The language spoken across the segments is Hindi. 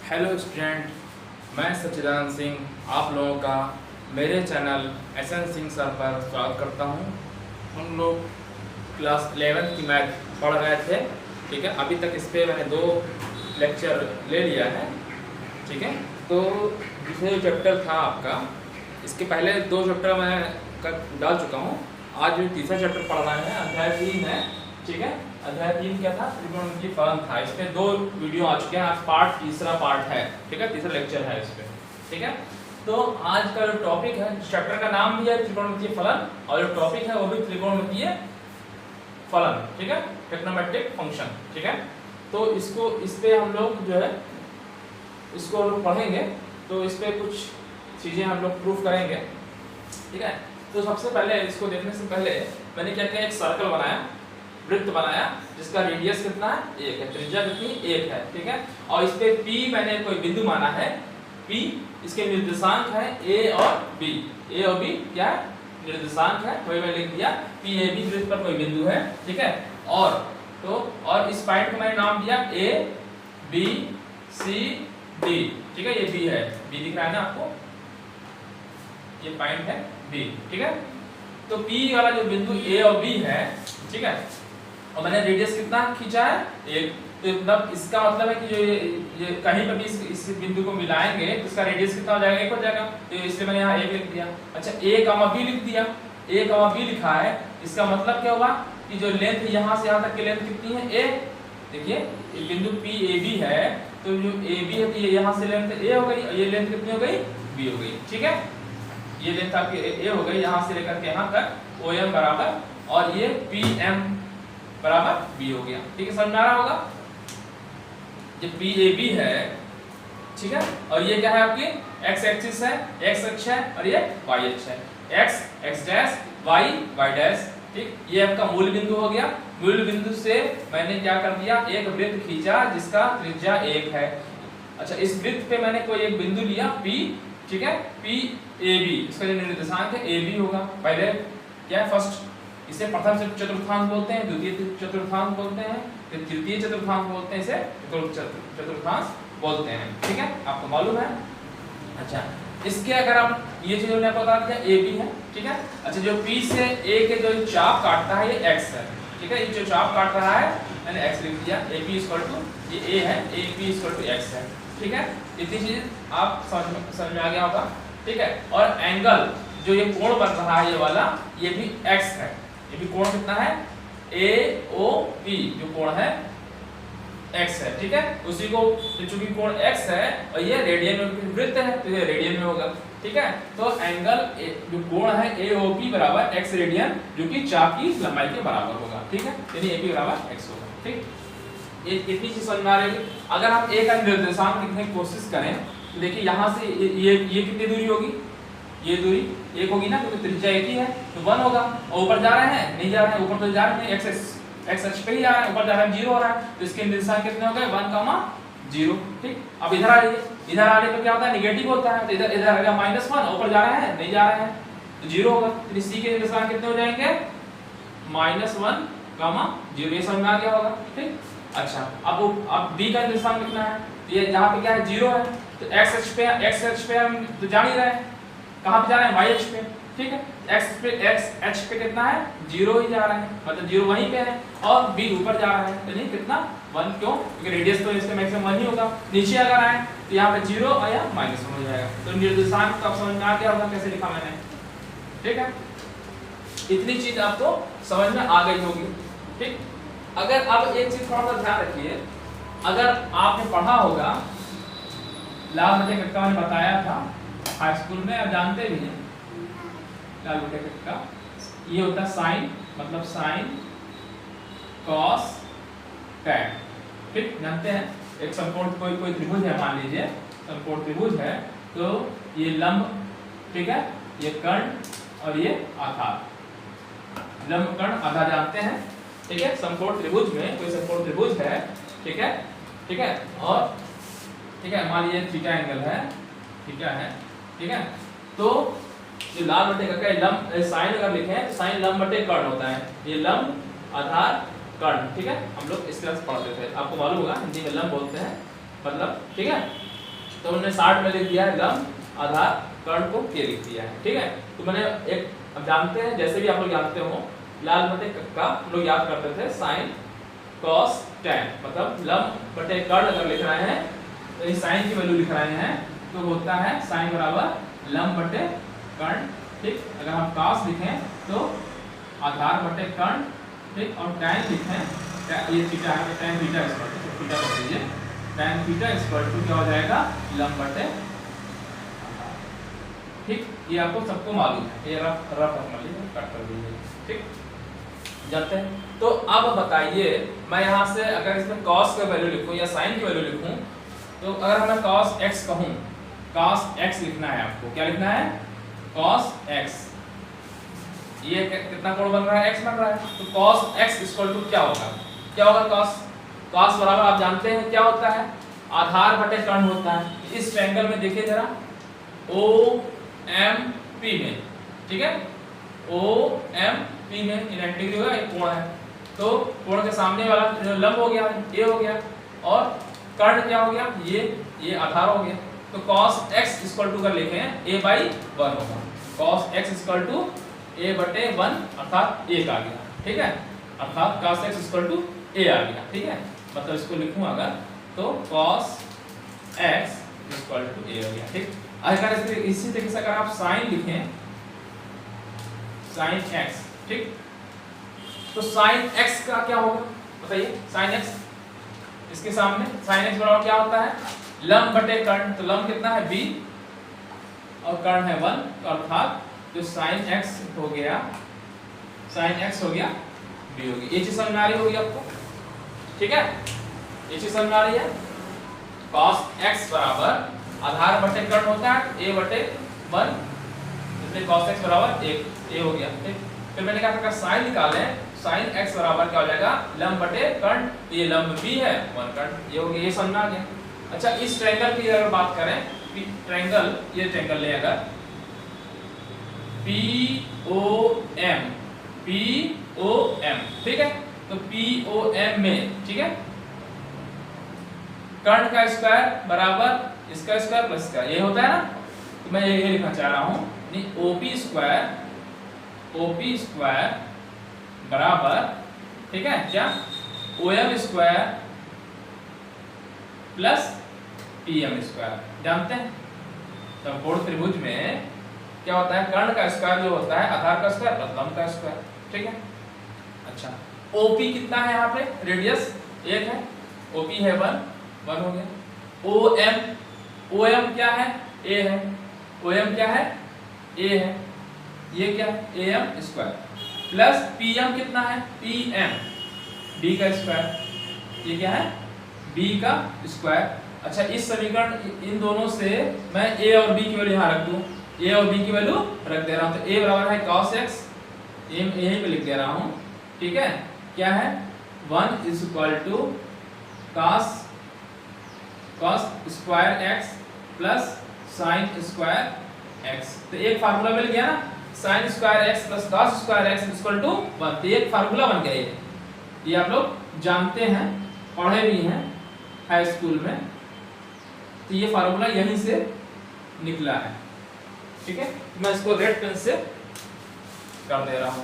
हेलो स्टूडेंट, मैं सच्चिदानंद सिंह आप लोगों का मेरे चैनल एसएन सिंह सर पर स्वागत करता हूं। हम लोग क्लास 11 की मैथ पढ़ रहे थे, ठीक है। अभी तक इस पर मैंने 2 लेक्चर ले लिया है, ठीक है। तो दूसरा जो चैप्टर था आपका, इसके पहले 2 चैप्टर मैं डाल चुका हूँ। आज जो तीसरा चैप्टर पढ़ रहे हैं, अध्याय 3 है, ठीक है। अध्याय 3 क्या था? त्रिकोणमितीय फलन था। इसमें 2 वीडियो आ चुके हैं, आज तीसरा पार्ट है, ठीक है। तीसरा लेक्चर है इस पे, ठीक है। तो आज का जो टॉपिक है, चैप्टर का नाम भी है त्रिकोणमितीय फलन, और जो टॉपिक है वो भी त्रिकोणमितीय फलन, ठीक है, ट्रिग्नोमेट्रिक फंक्शन, ठीक है। तो इस पे हम लोग जो है इसको हम लोग पढ़ेंगे, तो इस पे कुछ चीजें हम लोग प्रूफ करेंगे, ठीक है। तो सबसे पहले इसको देखने से पहले मैंने क्या किया, एक सर्कल बनाया, वृत्त बनाया, जिसका रेडियस कितना है? 1 है, त्रिज्या कितनी? 1 है, ठीक है। और इस पे P मैंने कोई बिंदु माना है, P इसके निर्देशांक है A और B। A और B क्या है? निर्देशांक है, वही मैं लिख दिया। P A B वृत्त पर कोई बिंदु है, ठीक है। और इस पॉइंट को मैंने नाम दिया A B C D, ठीक है। ये B है, B दिख रहा है ना आपको, ये पॉइंट है B, ठीक है। तो P वाला जो बिंदु A और B है, ठीक है, और मैंने रेडियस कितना खींचा है? 1। तो मतलब इसका मतलब है कि जो ये कहीं पर भी इस बिंदु को मिलाएंगे तो इसका रेडियस कितना हो जाएगा? 1 हो जाएगा। तो इसलिए मैंने यहाँ 1 लिख दिया। अच्छा, A, B लिख दिया। A, B लिखा है, इसका मतलब क्या होगा कि जो लेंथ यहाँ से यहाँ तक की लेंथ कितनी है? A। देखिए ये बिंदु P A B है, तो जो A B है तो ये यहाँ से लेंथ A हो गई, और ये लेंथ कितनी हो गई? B हो गई, ठीक है। ये लेंथ आपकी A हो गई, यहाँ से लेकर के यहाँ तक OM बराबर, और ये PM बराबर B हो गया, ठीक है। समझ में आ रहा होगा? ये PAB है, ठीक है। और ये क्या है आपकी? X एक्सिस है, X अक्ष है, और ये Y अक्ष है। X X dash, Y Y dash, ठीक। ये आपका मूल बिंदु हो गया। मूल बिंदु से मैंने क्या कर दिया, एक वृत्त खींचा जिसका त्रिज्या 1 है। अच्छा, इस वृत्त पे मैंने कोई एक बिंदु लिया P, ठीक है, PAB, इसका जो निर्देशांक है AB होगा। पहले क्या है? फर्स्ट, इसे प्रथम चतुर्थांश बोलते हैं, द्वितीय चतुर्थांश बोलते हैं, फिर तृतीय चतुर्थांश बोलते हैं, इसे चतुर्थांश बोलते हैं, ठीक है। आपको मालूम है? अच्छा, इसके अगर आप ये चीज मैंने आपको बता दिया AB है, ठीक है। अच्छा, जो P से A के जो चाप काटता है ये X है, ठीक है। ये जो चाप काट रहा है मैंने X लिख दिया। AP इक्वल टू ये A है, AP इक्वल टू X है, ठीक है। इतनी चीज आप समझ में आ गया होगा, ठीक है। और एंगल जो ये कोण बन रहा है ये वाला, ये भी X है। ये भी कोण कितना है? AOP जो कोण है X है, ठीक है। उसी को चूंकि कोण X है और ये रेडियन में वृत्त है, तो ये रेडियन में होगा, ठीक है। तो एंगल जो कोण है AOP बराबर X रेडियन, जो कि चाप की लंबाई के बराबर होगा, ठीक है। यानी AP बराबर X होगा, ठीक। ये इतनी चीज समझ में आ रही है। अगर हम A का निर्देशांक लिखने की कोशिश करें तो देखिए यहाँ से ये कितनी दूरी होगी? ये दूरी 1 होगी ना, क्योंकि त्रिज्या 1 ही है, तो 1 होगा। और ऊपर जा रहे हैं? नहीं जा रहे हैं, ऊपर तो जा रहे हैं, X अक्ष पे ही जा रहे हैं, ऊपर जा रहे हैं 0 हो रहा है, तो इसके निर्देशांक कितने हो गए? 1, 0, ठीक। अब इधर आ रही है, इधर आने पर क्या होता है? नेगेटिव होता है, तो इधर आ गया -1, ऊपर जा रहे हैं? नहीं जा रहे हैं, तो 0 होगा। तो C के निर्देशांक कितने हो जाएंगे? -1, 0। ये समझ में आ गया होगा, ठीक। अच्छा, अब B का निर्देशांक लिखना है, तो ये यहाँ पे क्या है? 0 है, तो X अक्ष पे हम तो जान ही रहे हैं, कहाँ पे जा रहे हैं? Y अक्ष पे, ठीक है। X अक्ष पे कितना है? 0 ही जा रहे हैं, मतलब 0 वहीं पे है, और B ऊपर जा रहा है, तो नहीं कितना? 1, क्यों? क्योंकि रेडियस तो इसका मैक्सिमम 1 ही होगा। नीचे अगर आए तो यहाँ पे 0 और यहाँ -1 हो जाएगा। तो निर्देशांक को आप समझ में आ गया होगा कैसे लिखा मैंने, ठीक है। इतनी चीज आपको समझ में आ गई होगी, ठीक। अगर अब एक चीज थोड़ा सा ध्यान रखिए, अगर आपने पढ़ा होगा, लाल बटे कक्का मैंने बताया था हाई स्कूल में, आप जानते भी हैं लाल बटे कक्का। ये होता है साइन, मतलब साइन कॉस टैन, ठीक, जानते हैं। एक समकोण कोई त्रिभुज है, मान लीजिए समकोण त्रिभुज है, तो ये लंब, ठीक है, ये कर्ण और ये आधार। लंब कर्ण आधार जानते हैं, ठीक है। समकोण त्रिभुज में कोई समकोण त्रिभुज है, ठीक है, ठीक है, और ठीक है, मान लीजिए थीटा एंगल है, थीटा है, ठीक है। तो जो लाल बटे का लंब साइन अगर लिखें तो साइन लंब बटे कर्ण होता है। ये लंब आधार कर्ण, ठीक है। हम लोग इस तरह से पढ़ते थे, आपको मालूम होगा, हिंदी में लंब बोलते हैं, मतलब, ठीक है। तो हमने 60 में लिख दिया है लंब, आधार, कर्ण को के लिख दिया है। ठीक है, तो मैंने एक, अब जानते हैं जैसे भी आप लोग जानते हो लाल बटे कक्का हम लोग याद करते थे साइन कॉस टैन, मतलब लंब बटे कर्ण अगर लिख रहे हैं तो ये साइन की वैल्यू लिख रहे हैं तो होता है साइन बराबर लंब बटे कर्ण। ठीक, अगर हम कॉस लिखें तो आधार बटे कर्ण। ठीक, और टैन लिखें, ये थीटा है, tan theta equal to theta कर दीजिए, टैन थीटा इक्वल टू क्या हो जाएगा लंब बटे। ठीक, ये आपको सबको मालूम है, ये रफ मान लीजिए, कट कर दीजिए। ठीक, जानते हैं। तो अब बताइए मैं यहाँ से अगर इसमें cos का वैल्यू लिखूं या sin की वैल्यू लिखूं, तो अगर मैं cos x कहूं, cos x लिखना है आपको, क्या लिखना है cos x, ये कितना कोण बन रहा है x बन रहा है, तो cos x इक्वल टू क्या होगा, क्या होगा cos बराबर आप जानते हैं क्या होता है आधार बटे कर्ण होता है। इस ट्रायंगल में देखिए जरा OMP में, ठीक है OMP में 90 डिग्री होगा, एक कोण है, तो कोण के सामने वाला जो लंब हो गया ये हो गया और कर्ण क्या हो गया ये आधार हो गया। तो cos x इक्वल टू कर लिखे हैं a/1 होगा, cos x equal to a/1 अर्थात 1 आ गया। ठीक है, अर्थात cos x equal to a आ गया। ठीक है, मतलब इसको लिखूं अगर तो cos x equal to a हो गया। ठीक, अगर इसी तरीके से अगर आप sin लिखें sin x, ठीक, तो sin x का क्या होगा बताइए, sin x इसके सामने sin x बराबर क्या होता है लंब बटे कर्ण, तो लंब कितना है b और कर्ण है 1, तो अर्थात जो sin x हो गया sin x हो गया b हो गया। ये चीज समझ में आ रही होगी आपको, ठीक है, ये चीज समझ में आ रही है। cos x बराबर आधार बटे कर्ण होता है a/1, इसलिए cos x बराबर 1 a हो गया। ठीक, फिर मैंने कहा था sin निकालें, sin x बराबर क्या हो जाएगा लंब बटे कर्ण, ये लंब b है 1 कर्ण, ये हो गया, ये समझ में आ गया। अच्छा, इस ट्रायंगल की अगर बात करें, ट्रायंगल, ये ट्रायंगल ले अगर POM, ठीक है, तो POM में, ठीक है, कर्ण का स्क्वायर बराबर इसका स्क्वायर प्लस का, ये होता है ना, तो मैं ये लिखना चाह रहा हूं OP स्क्वायर बराबर, ठीक है, क्या OM square plus PM square. जानते हैं समकोण त्रिभुज में क्या होता है कर्ण का स्क्वायर जो होता है आधार का स्क्वायर प्लस लंब का स्क्वायर। ठीक है, अच्छा OP कितना है यहाँ पे रेडियस 1 है, OP है 1 हो गया। OM क्या है A है, OM क्या है A है, ये क्या है AM स्क्वायर प्लस PM कितना है PM B का स्क्वायर, ये क्या है B का स्क्वायर। अच्छा, इस समीकरण इन दोनों से मैं A और B की वैल्यू यहाँ रख दूं, A और B की वैल्यू रख दे रहा हूं, तो A बराबर है cos x, यहीं पे लिख दे रहा हूं। ठीक है, क्या है 1 is equal to cos square x plus sin square x, तो एक फार्मूला मिल गया ना, sin square x plus cos square x equal to 1, तो एक फार्मूला बन गया ये आप लोग जानते हैं, पढ़े भी हैं हाई स्कूल में, तो ये फार्मूला यहीं से निकला है। ठीक है, मैं इसको रेड पेन से कर दे रहा हूं।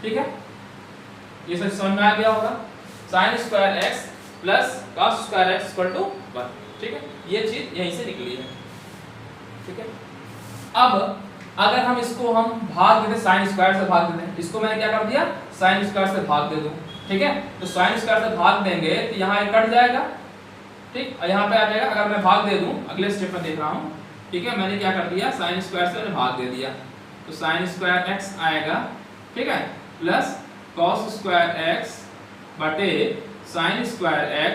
ठीक है, ये सब समझ में आ गया होगा, sin square x plus cos square x equal to 1। ठीक है, ये चीज यहीं से निकली है। ठीक है, अब अगर हम इसको हम भाग देते sin स्क्वायर से भाग देते, इसको मैंने क्या कर दिया sin स्क्वायर से भाग दे दूं। ठीक है, तो sin स्क्वायर से भाग देंगे तो यहाँ ये कट जाएगा, ठीक, और यहाँ पे आ जाएगा, अगर मैं भाग दे दूं अगले स्टेप में देख रहा हूँ। ठीक है, मैंने क्या कर दिया sin स्क्वायर से मैंने भाग दे दिया, तो sin स्क्वायर x आएगा, ठीक है, प्लस cos स्क्वायर x बटे sin स्क्वायर x,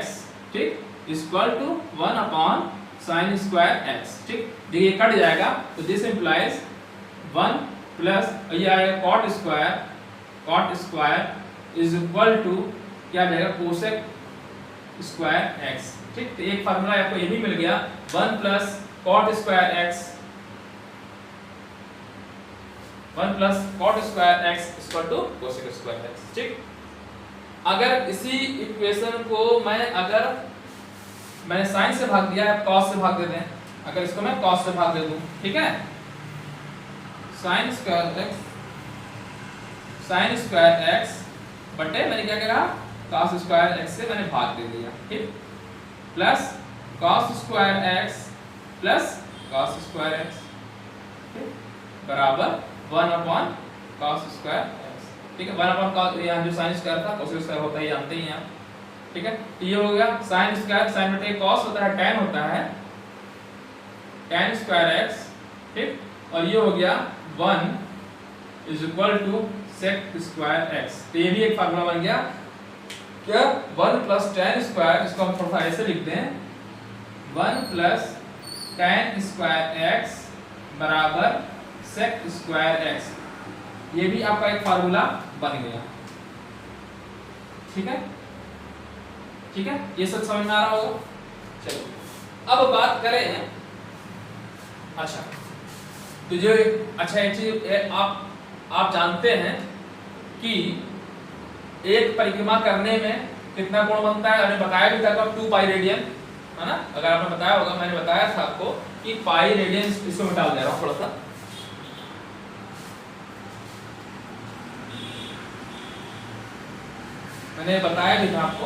ठीक, equal to 1/sin square x। ठीक, देखिए कट जाएगा, तो दिस इंप्लाइज 1 प्लस ये आएगा cot square is equal to क्या आ जाएगा cosec स्क्वायर x। ठीक, तो एक फार्मूला आपको ये भी मिल गया 1 plus cot square x, 1 plus cot square x equal to cosec square x। ठीक, अगर इसी इक्वेशन को मैं अगर मैंने साइन से भाग दिया है, कॉस से भाग देते हैं। अगर इसको मैं कॉस से भाग दे दूं, ठीक है, साइन स्क्वायर एक्स बटे मैंने क्या करा, कॉस स्क्वायर एक्स से मैंने भाग दे दिया, ठीक, plus cos square x plus cos square x बराबर 1 कॉस स्क्वायर एक्स, ठीक है। 1 कॉस, यहाँ जो साइन स्क्वायर था कोस स्क्वायर होता है, जानते ही हैं, ठीक है। ये हो गया साइन स्क्वायर, साइन बटे कॉस होता है tan होता है, tan स्क्वायर एक्स, ठीक, और ये हो गया 1 is equal to sec square x. तो ये भी एक फार्मूला बन गया क्या, 1 प्लस tan स्क्वायर, इसको हम थोड़ा ऐसे लिखते हैं, 1 प्लस tan स्क्वायर एक्स बराबर सेक स्क्वायर एक्स। ये भी आपका एक फार्मूला बन गया, ठीक है, ठीक है। ये सब समझ में आ रहा होगा। चलो अब बात करें, अच्छा तो जो अच्छा एक चीज आप जानते हैं कि एक परिक्रमा करने में कितना कोण बनता है, मैंने बताया भी था 2 पाई रेडियन, है ना। अगर आपने बताया होगा, मैंने बताया था आपको कि पाई रेडियन, इसको मैं डाल दे रहा हूं थोड़ा सा, मैंने बताया भी था आपको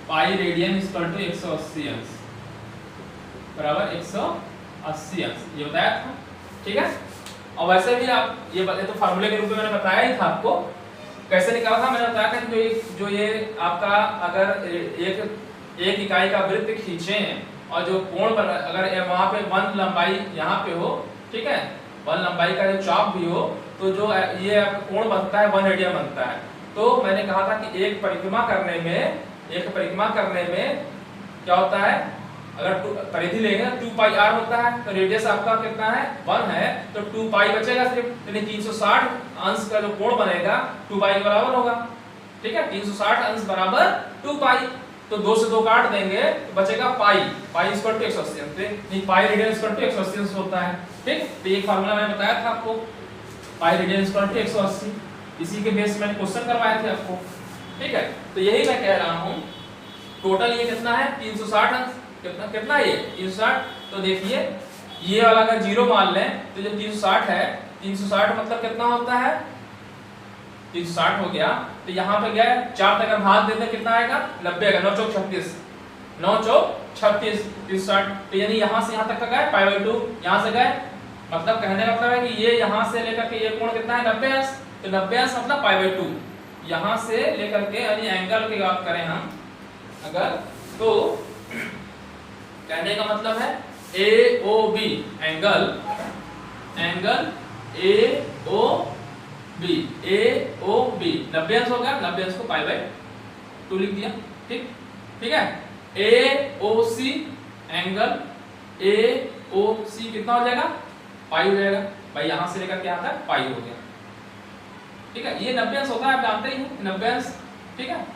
पाई रेडियन इक्वल टू 180 अंश बराबर 180 अंश, ये बताया था, ठीक है। और वैसे भी आप ये तो फार्मूले के रूप में मैंने बताया ही था आपको, कैसे निकाला था, मैंने बताया था कि जो ये आपका अगर एक इकाई का वृत्त खींचें और जो कोण बना, अगर वहां पे 1 लंबाई यहाँ पे हो, ठीक है, 1 लंबाई का जो चाप भी हो, तो जो ये कोण बनता है 1 रेडियन बनता है। तो मैंने कहा था कि एक परिक्रमा करने में क्या होता है, अगर परिधि लेंगे 2 पाई r होता है, तो रेडियस आपका कितना है 1 है, तो 2 पाई बचेगा सिर्फ, यानी 360 अंश का जो कोण बनेगा 2 पाई के बराबर होगा, ठीक है। 360 अंश बराबर 2 पाई, तो 2 से 2 काट देंगे तो बचेगा पाई, पाई इक्वल टू 180 अंश, नहीं पाई रेडियन इक्वल टू 180 अंश होता है, ठीक। तो ये फार्मूला मैंने बताया था आपको, पाई रेडियन इक्वल टू 180, इसी के बेस मैंने क्वेश्चन करवाए थे आपको, ठीक है। तो यही मैं कह रहा हूं, टोटल ये कितना है 360 अंश, कितना ये 360, तो देखिए ये वाला अगर 0 मान लें तो जो 360 है, 360 मतलब कितना होता है, 360 हो गया, तो यहाँ पे गए 4 तक भाग देते कितना आएगा 90 आएगा, 9 चौक 36, 9 चौक 36, 360, तो यानी यहाँ से यहाँ तक का गए π/2, यहाँ से गए, मतलब कहने का मतलब है कि ये यहाँ से लेकर के ये कोण कितना है 90 अंश, तो 90 अंश मतलब π/2, यहाँ से लेकर के, यानी एंगल की बात करें हम अगर, तो कहने का मतलब है AOB एंगल AOB 90 अंश हो गया, 90 अंश को π/2 लिख दिया, ठीक है। AOC एंगल AOC कितना हो जाएगा, पाई हो जाएगा, भाई यहाँ से लेकर के यहाँ तक पाई हो गया, ठीक है। ये 90 अंश होता है, आप जानते ही हैं 90 अंश, ठीक है।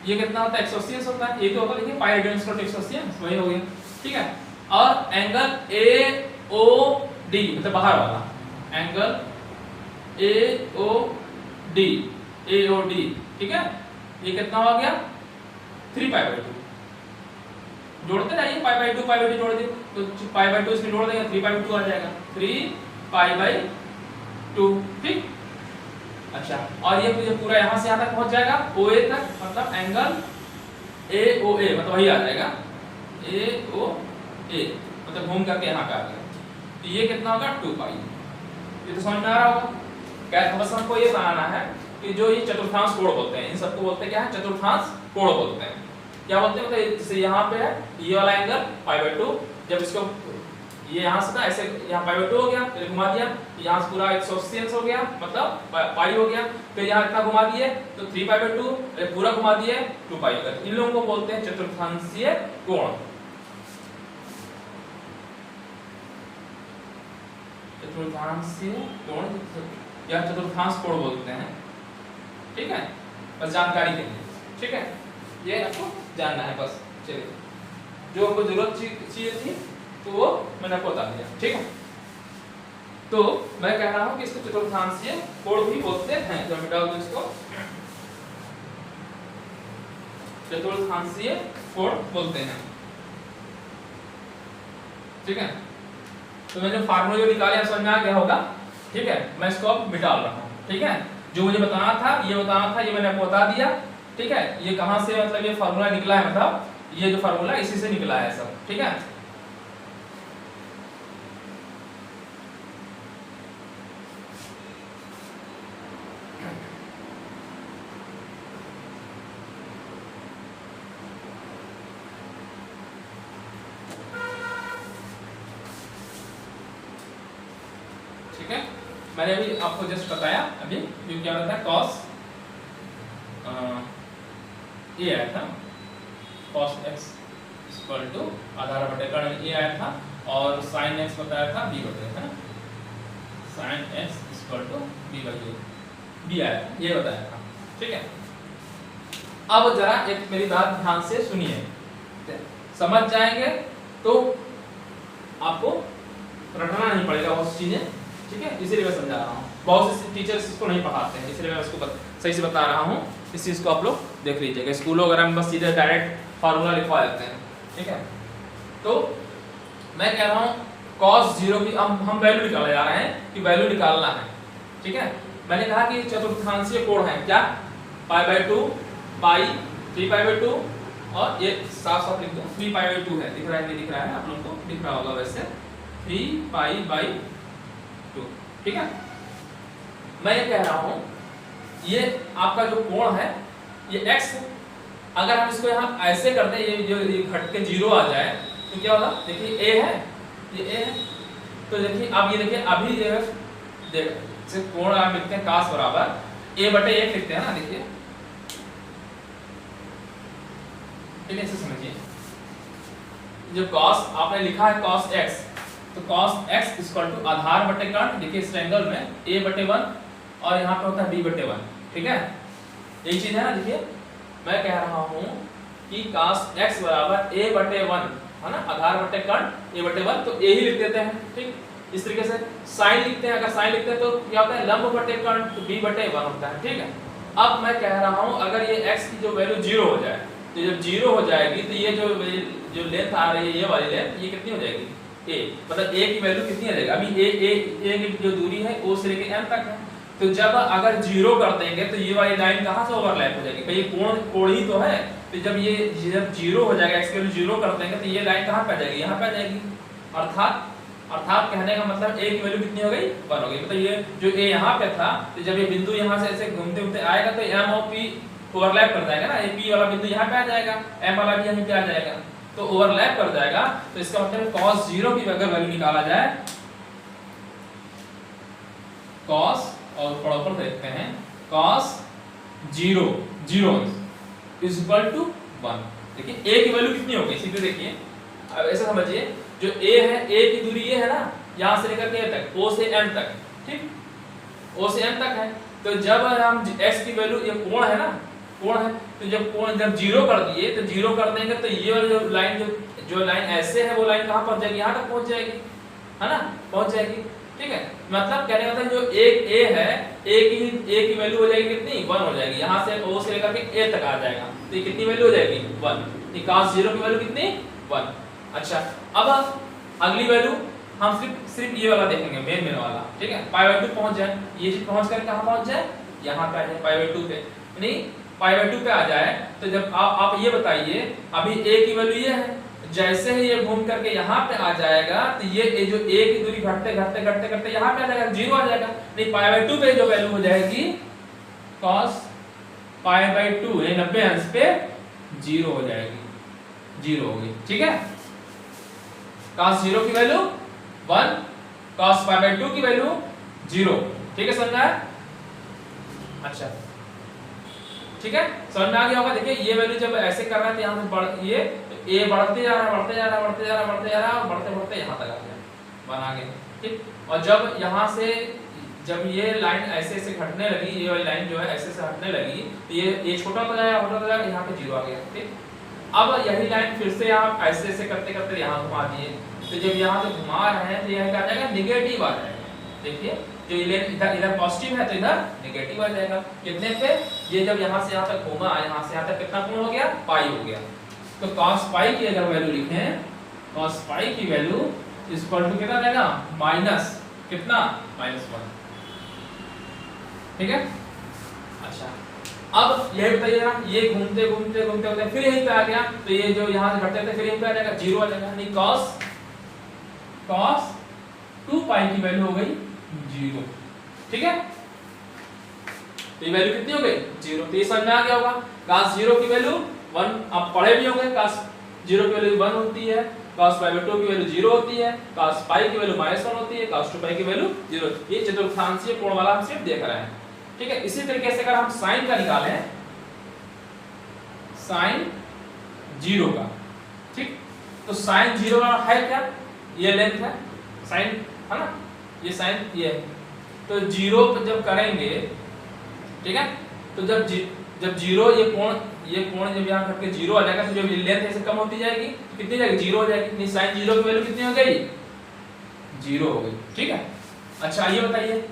ये कितना होता है 180 अंश होता है, ये तो होता है, देखिए पाई रेडियन इक्वल टू 180 अंश, वही हो गया, ठीक है। और एंगल AOD मतलब बाहर वाला एंगल AOD, ठीक है, ये कितना हो गया 3 π/2, जोड़ते जाइए π/2 जोड़ दिए तो π/2 इसमें जोड़ देंगे 3 π/2 आ जाएगा, 3 π/2, ठीक। अच्छा, और ये पूरा यहाँ से यहाँ तक पहुंच जाएगा OA तक, मतलब एंगल AOA मतलब वही आ जाएगा AOA, मतलब घूम करके यहाँ का आ गया, तो ये कितना होगा 2 पाई। ये तो समझ में आ रहा होगा। क्या बस हमको ये बनाना है कि जो ये चतुर्थांश कोण बोलते हैं, इन सबको बोलते हैं क्या है, चतुर्थांश कोण बोलते हैं। क्या बोलते हैं, मतलब जैसे यहाँ पे है ये वाला एंगल π/2, जब इसको ये यहाँ से ना ऐसे यहाँ π/2 हो गया, फिर घुमा दिया, यहाँ से पूरा 180 अंश हो गया, मतलब पाई हो गया, फिर यहाँ इतना घुमा दिए तो 3 π/2, पूरा घुमा दिए 2 पाई हो गया। इन लोगों को बोलते हैं चतुर्थांशीय कोण, चतुर्थांशीय कोण या चतुर्थांश कोण बोलते हैं, ठीक है, बस जानकारी के लिए, ठीक है, ये आपको जानना है बस। चलिए, जो आपको जरूरत चाहिए थी तो वो मैंने आपको बता दिया, ठीक है। तो मैं कह रहा हूं कि इसको चतुर्थांशीय कोण भी बोलते हैं, तो मिटा दो इसको, चतुर्थांशीय कोण बोलते हैं, ठीक है। तो मैंने फार्मूला जो निकाले समझ में आ गया होगा, ठीक है। मैं इसको अब मिटा रहा हूँ, ठीक है। जो मुझे बताना था ये मैंने आपको बता दिया, ठीक है। ये कहाँ से मतलब ये फार्मूला निकला है, मतलब ये जो फार्मूला इसी से निकला है सब, ठीक है। ठीक है, मैंने अभी आपको जस्ट बताया अभी जो क्या होता है, कॉस ए आया था, कॉस एक्स इक्वल टू आधार बटे कर्ण ए आया था, और साइन एक्स बताया था बी बटे, है ना, sine x equal to b बटे बी आया था, ये बताया था, ठीक है। अब जरा एक मेरी बात ध्यान से सुनिए, समझ जाएंगे तो आपको रटना नहीं पड़ेगा बहुत चीजें, ठीक है। इसीलिए मैं समझा रहा हूँ, बहुत से टीचर्स इसको नहीं पढ़ाते हैं, इसलिए मैं इसको सही से बता रहा हूँ। इस चीज को आप लोग देख लीजिएगा, स्कूलों वगैरह में बस सीधे डायरेक्ट फार्मूला लिखवा देते हैं, ठीक है। तो मैं कह रहा हूँ cos 0 की हम वैल्यू निकालने जा रहे हैं कि वैल्यू निकालना है, ठीक है। मैंने कहा कि चतुर्थांशीय कोण है क्या, π/2 पाई 3π/2, और ये साफ साफ लिख दो 3π/2 है, दिख रहा है नहीं दिख रहा है, आप लोगों को दिख रहा होगा वैसे 3π/2, ठीक है। मैं ये कह रहा हूं ये आपका जो कोण है ये x, अगर हम इसको यहाँ ऐसे कर दें, ये जो घट के 0 आ जाए तो क्या होगा, देखिए a है, ये a है, तो देखिए अब ये देखिए अभी जो कोण आप लिखते हैं cos बराबर a/1 लिखते हैं ना, देखिए ठीक है, इसे समझिए। जो cos आपने लिखा है cos x, तो cos x इक्वल टू आधार बटे कर्ण, देखिए इस ट्रायंगल में a/1 और यहाँ पे होता है b/1, ठीक है। यही चीज है ना, देखिए मैं कह रहा हूँ कि cos x बराबर a/1 है ना, आधार बटे कर्ण a/1, तो a ही लिख देते हैं, ठीक। इस तरीके से साइन लिखते हैं, अगर साइन लिखते हैं तो क्या होता है लंब बटे कर्ण, तो b/1 होता है, ठीक है। अब मैं कह रहा हूँ अगर ये x की जो वैल्यू 0 हो जाए, तो जब 0 हो जाएगी तो ये जो लेंथ आ रही है, ये वाली लेंथ, ये कितनी हो जाएगी, a, मतलब a की वैल्यू कितनी आ जाएगी, अभी a की जो दूरी है o से लेके m तक है, तो जब अगर 0 कर देंगे तो ये वाली लाइन कहाँ से ओवरलैप हो जाएगी, भाई ये कोण ही तो है, तो जब 0 हो जाएगा, x की वैल्यू 0 कर देंगे तो ये लाइन कहाँ पे आ जाएगी, यहाँ पे आ जाएगी। अर्थात कहने का मतलब a की वैल्यू कितनी हो गई, 1 हो गई, मतलब ये जो a यहाँ पे था, तो जब ये बिंदु यहाँ से ऐसे घूमते घूमते आएगा तो m और p ओवरलैप कर जाएगा ना, ये p वाला बिंदु यहाँ पे आ जाएगा, m वाला भी यहीं पे आ जाएगा, तो ओवरलैप कर जाएगा। तो इसका मतलब cos 0 की अगर वैल्यू निकाला जाए, cos और ऊपर देखते हैं cos 0 इज इक्वल टू 1, देखिए a की वैल्यू कितनी होगी, सीधे देखिए, अब ऐसे समझिए, जो a है, a की दूरी ये है ना, यहाँ से लेकर के a तक, o से m तक, ठीक, o से m तक है, तो जब हम x की वैल्यू, ये कोण है ना, कोण है, तो जब कोण जब 0 कर दिए, तो 0 कर देंगे तो ये वाली जो लाइन जो लाइन ऐसे है, वो लाइन कहाँ पहुंच जाएगी, यहाँ तक पहुंच जाएगी, है ना, पहुंच जाएगी, ठीक है। मतलब कहने का मतलब जो एक a है, a की वैल्यू हो जाएगी कितनी, 1 हो जाएगी, यहाँ से o से लेकर के a तक आ जाएगा, तो ये कितनी वैल्यू हो जाएगी, 1, cos 0 की वैल्यू कितनी, 1। अच्छा, अब अगली वैल्यू हम सिर्फ ये वाला देखेंगे, मेन वाला, ठीक है, π/2 पहुंच जाए, ये चीज पहुंच कर कहां पहुंच जाए, यहां पे आ जाए π/2 पे, नहीं π/2 पे आ जाए, तो जब आप ये बताइए, अभी a की वैल्यू ये है, जैसे ही ये घूम करके यहाँ पे आ जाएगा, तो ये जो a की दूरी घटते यहाँ पे आ जाएगा, 0 आ जाएगा, नहीं π/2 पे जो वैल्यू हो जाएगी cos π/2, ये 90 अंश पे 0 हो जाएगी, 0 होगी, ठीक है। cos 0 की वैल्यू 1, cos π/2 की वैल्यू 0, ठीक है, समझ में आया? अच्छा, ठीक है, समझ में आ गया होगा। देखिए ये वैल्यू जब ऐसे कर रहा है तो यहाँ से ये a बढ़ते जा रहा है, बढ़ते जा रहा है, बढ़ते जा रहा है, बढ़ते जा रहा है, और बढ़ते बढ़ते यहाँ तक आ गया, बना गया, ठीक। और जब यहाँ से जब ये लाइन ऐसे ऐसे घटने लगी, ये वाली लाइन जो है ऐसे ऐसे हटने लगी, तो ये छोटा होता जाएगा, यहाँ पे 0 आ गया, ठीक। अब यही लाइन फिर से आप ऐसे ऐसे करते करते यहाँ घुमा दिए, तो जब यहाँ से घुमा रहे हैं तो यह क्या आ जाएगा, निगेटिव आ जाएगा, देखिए जो इधर पॉजिटिव है तो इधर नेगेटिव आ जाएगा, कितने पे, ये जब यहाँ से यहाँ तक घूमा, यहाँ से यहाँ तक कितना कोण हो गया, पाई हो गया। तो cos पाई की अगर वैल्यू लिखें, cos पाई की वैल्यू इक्वल टू कितना रहेगा माइनस कितना -1, ठीक है। अच्छा अब यही बताइए ना, ये घूमते घूमते घूमते घूमते फिर यहीं पे आ गया, तो ये जो यहाँ से घटते थे फिर यहीं पे आ जाएगा, 0 आ जाएगा, यानी cos 2 पाई की वैल्यू हो गई 0, ठीक है। तो ये वैल्यू कितनी हो गई 0, तो ये समझ में आ गया होगा। cos 0 की वैल्यू 1 आप पढ़े भी होंगे, cos 0 की वैल्यू 1 होती है, cos पाई 2 की वैल्यू 0 होती है, cos पाई की वैल्यू -1 होती है, cos 2 पाई की वैल्यू 0। ये चतुर्थांशीय कोण वाला हम सिर्फ देख रहे हैं, ठीक है। इसी तरीके से अगर हम sin का निकालें, sin 0 का, ठीक, तो sin 0 का है क्या, ये लेंथ है sin, है ना, ये sin ये है, तो 0 पे जब करेंगे, ठीक है, तो जब 0 ये कोण जब यहाँ करके 0 आ जाएगा, तो जब ये लेंथ ऐसे कम होती जाएगी तो कितनी जाएगी 0 हो जाएगी, नहीं sin 0 की वैल्यू कितनी हो गई 0 हो गई, ठीक है। अच्छा ये बताइए,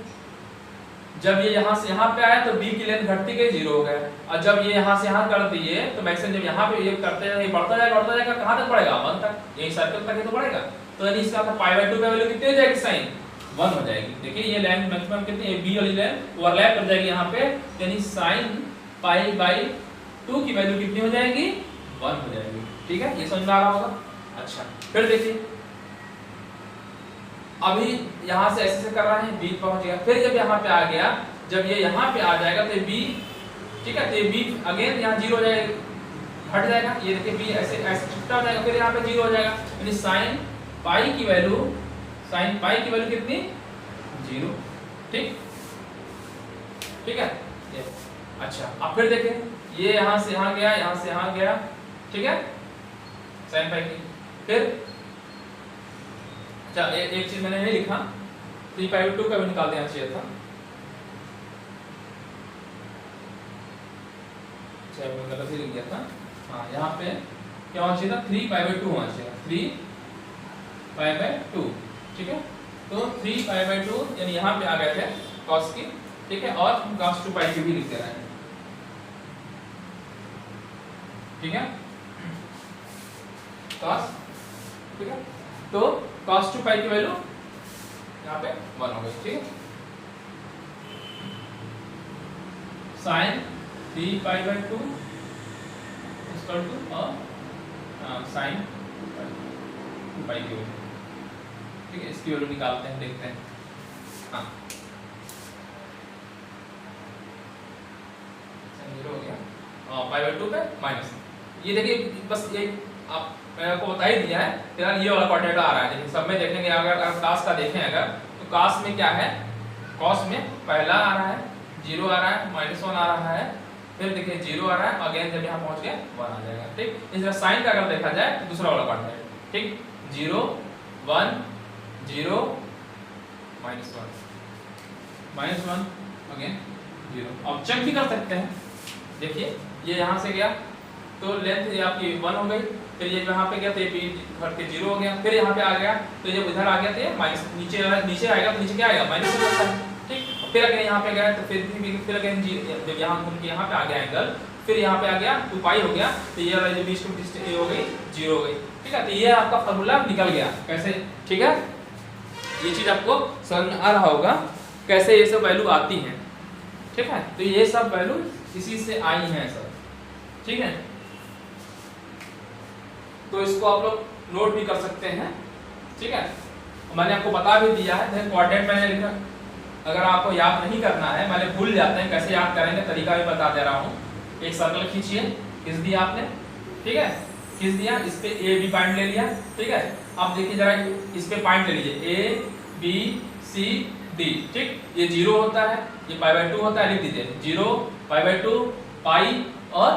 जब ये यहाँ से यहाँ पे आया तो b की लेंथ घटती गई 0 हो गया, और जब ये यहाँ से यहाँ कर दिए तो मैक्सिमम जब यहाँ पे ये करते हैं बढ़ता जाएगा कहाँ तक बढ़ेगा 1 तक, यही सर्कल तक ही तो बढ़ेगा, तो यानी इसका मतलब π/2 का वैल्यू कितनी हो जाएगी sin 1 हो जाएगी। देखिए ये लेंथ मैक्सिमम कितनी है, b वाली लेंथ ओवरलैप कर जाएगी यहाँ पे, यानी sin π/2 की वैल्यू कितनी हो जाएगी 1 हो जाएगी, ठीक है, ये समझ में आ रहा होगा। अच्छा फिर देखिए, अभी यहाँ से ऐसे कर रहे हैं, b पहुंच गया, फिर जब यहाँ पे आ गया, जब ये यहाँ पे आ जाएगा तो b, ठीक है, तो ये b अगेन यहाँ 0 हो जाएगा, हट जाएगा, ये देखिए b ऐसे ऐसे छुट्टा हो जाएगा, फिर यहाँ पे 0 हो जाएगा, यानी sin पाई की वैल्यू कितनी 0, ठीक, ठीक है ये। अच्छा अब फिर देखें, ये यहाँ से यहाँ गया, यहाँ से यहाँ गया, ठीक है, sin पाई की, फिर अच्छा एक चीज मैंने नहीं लिखा, 3π/2 का भी निकाल देना चाहिए था, अच्छा मैं गलत ही लिख दिया था, हाँ यहाँ पे क्या होना चाहिए था 3π/2 होना चाहिए, 3π/2, ठीक है, तो 3π/2 यानी यहाँ पे आ गए थे cos की, ठीक है, और हम cos 2 पाई की भी लिख दे रहे हैं, ठीक है, cos, ठीक है, तो cos 2 पाई की वैल्यू यहाँ पे 1 हो गई, ठीक है, sin 3π/2 इक्वल टू और sin 2 पाई की वैल्यू, ठीक है, इसकी वैल्यू निकालते हैं, देखते हैं, हाँ 0 हो गया, π/2 पे माइनस, ये देखिए बस ये आप मैंने आपको बता ही दिया है, फिलहाल ये वाला कोऑर्डिनेट आ रहा है, देखिए सब में देखेंगे, अगर cos का देखें अगर, तो cos में क्या है, cos में पहला आ रहा है 0 आ रहा है, -1 आ रहा है, फिर देखिए 0 आ रहा है, अगेन जब यहाँ पहुंच गया 1 आ जाएगा, ठीक। इस तरह sin का अगर देखा जाए तो दूसरा वाला कोऑर्डिनेट, ठीक, 0 1 0 -1 अगेन 0। अब चेक भी कर सकते हैं, देखिए ये यहाँ से गया तो लेंथ ये आपकी 1 हो गई, फिर ये यहाँ पे गया तो ये b घट के 0 हो गया, फिर यहाँ पे आ गया तो जब इधर आ गया तो ये माइनस नीचे आएगा, तो नीचे क्या आएगा माइनस हो जाता है, ठीक। फिर अगर यहाँ पे गया तो फिर अगर जब यहाँ घूम के यहाँ पे आ गया एंगल, फिर यहाँ पे आ गया 2 पाई हो गया, तो ये वाला जो बीच में ये हो गई 0 हो गई, ठीक है, तो ये आपका फार्मूला निकल गया कैसे, ठीक है, ये चीज आपको समझ में आ रहा होगा कैसे ये सब वैल्यू आती हैं, ठीक है, तो ये सब वैल्यू इसी से आई हैं सब, ठीक है, तो इसको आप लोग नोट भी कर सकते हैं, ठीक है, मैंने आपको बता भी दिया है, कोऑर्डिनेट मैंने लिखा, अगर आपको याद नहीं करना है, मैंने भूल जाते हैं कैसे याद करेंगे, तरीका भी बता दे रहा हूँ। एक सर्कल खींचिए, खींच दिया आपने, ठीक है, खींच दिया, इस पे ए बी पॉइंट ले लिया, ठीक है, अब देखिए जरा इस पे पॉइंट ले लीजिए ए बी सी डी, ठीक, ये 0 होता है, ये π/2 होता है, लिख दीजिए 0 π/2 पाई और